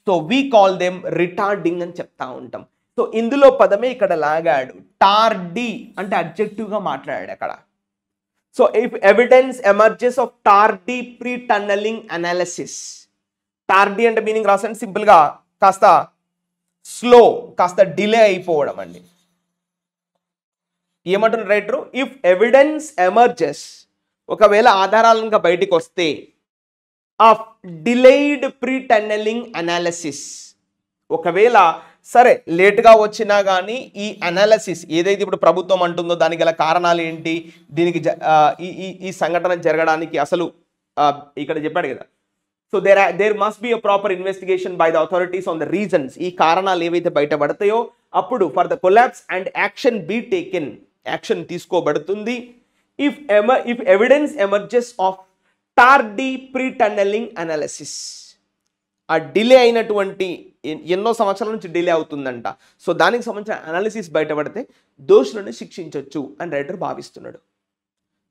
So we call them retarding అని చెప్తా ఉంటాం. సో ఇందులో పదమే ఇక్కడ లాగాడు. టార్డీ అంటే అడ్జెక్టివ్ గా మాట్లాడాడు అక్కడ. So if evidence emerges of tardy pre tunnelling analysis. Tardy అంటే మీనింగ్ రాసండి సింపుల్ గా, కాస్త స్లో, కాస్త డిలే అయిపోవడం అండి. ఏమంటున్నారు రైటరు? ఇఫ్ ఎవిడెన్స్ ఎమర్జెస్, ఒకవేళ ఆధారాలు ఇంకా బయటికి వస్తే, of delayed pre tunnelling analysis, ఒకవేళ సరే లేట్గా వచ్చినా కానీ ఈ అనాలిసిస్ ఏదైతే ఇప్పుడు ప్రభుత్వం అంటుందో దానికి గల కారణాలు ఏంటి, దీనికి ఈ సంఘటన జరగడానికి అసలు ఇక్కడ చెప్పాడు కదా. So there must be a proper investigation by the authorities on the reasons. ఈ కారణాలు ఏవైతే బయటపడతాయో అప్పుడు for the collapse and action be taken, action తీసుకోబడుతుంది. If evidence emerges of tardy pre tunnelling analysis. ఆ డిలే అయినటువంటి ఎన్నో సంవత్సరాల నుంచి డిలే అవుతుందంట. సో దానికి సంబంధించిన అనాలిసిస్ బయటపడితే దోషులను శిక్షించవచ్చు అని రైటర్ భావిస్తున్నాడు.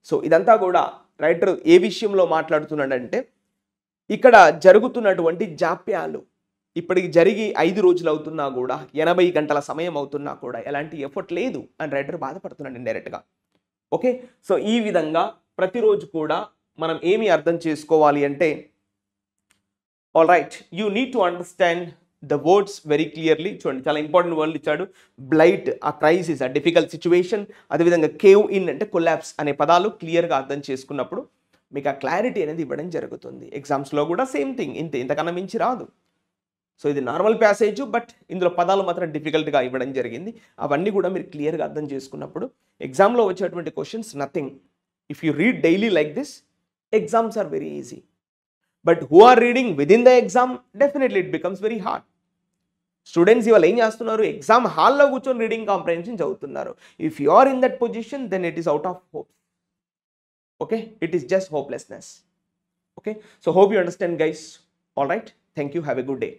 సో ఇదంతా కూడా రైటర్ ఏ విషయంలో మాట్లాడుతున్నాడంటే, ఇక్కడ జరుగుతున్నటువంటి జాప్యాలు ఇప్పటికి జరిగి 5 రోజులు అవుతున్నా కూడా 80 గంటల సమయం అవుతున్నా కూడా ఎలాంటి ఎఫర్ట్ లేదు అని రైటర్ బాధపడుతున్నాడు ఇండైరెక్ట్గా. ఓకే, సో ఈ విధంగా ప్రతిరోజు కూడా మనం ఏమి అర్థం చేసుకోవాలి అంటే, all right, you need to understand the words very clearly. చూడండి, చాలా ఇంపార్టెంట్ వర్డ్లు ఇచ్చాడు. బ్లైట్, ఆ క్రైసిస్, ఆ డిఫికల్ట్ సిచ్యువేషన్, అదేవిధంగా కేవ్ ఇన్ అంటే కొలాప్స్ అనే పదాలు క్లియర్గా అర్థం చేసుకున్నప్పుడు మీకు ఆ క్లారిటీ అనేది ఇవ్వడం జరుగుతుంది. ఎగ్జామ్స్లో కూడా సేమ్ థింగ్, ఇంతకన్నా మించి రాదు. సో ఇది నార్మల్ ప్యాసేజ్, బట్ ఇందులో పదాలు మాత్రం డిఫికల్ట్గా ఇవ్వడం జరిగింది. అవన్నీ కూడా మీరు క్లియర్గా అర్థం చేసుకున్నప్పుడు ఎగ్జామ్లో వచ్చేటువంటి questions nothing. If you read daily like this, exams are very easy. But who are reading with in the exam, definitely it becomes very hard. Students ఇవాళ ఏం చేస్తున్నారు, ఎగ్జామ్ హాల్లో కూర్చొని రీడింగ్ కాంప్రహెన్షన్ చదువుతున్నారు. If you are in that position, then it is out of hope. Okay, it is just hopelessness. Okay, so hope you understand, guys. All right, thank you, have a good day.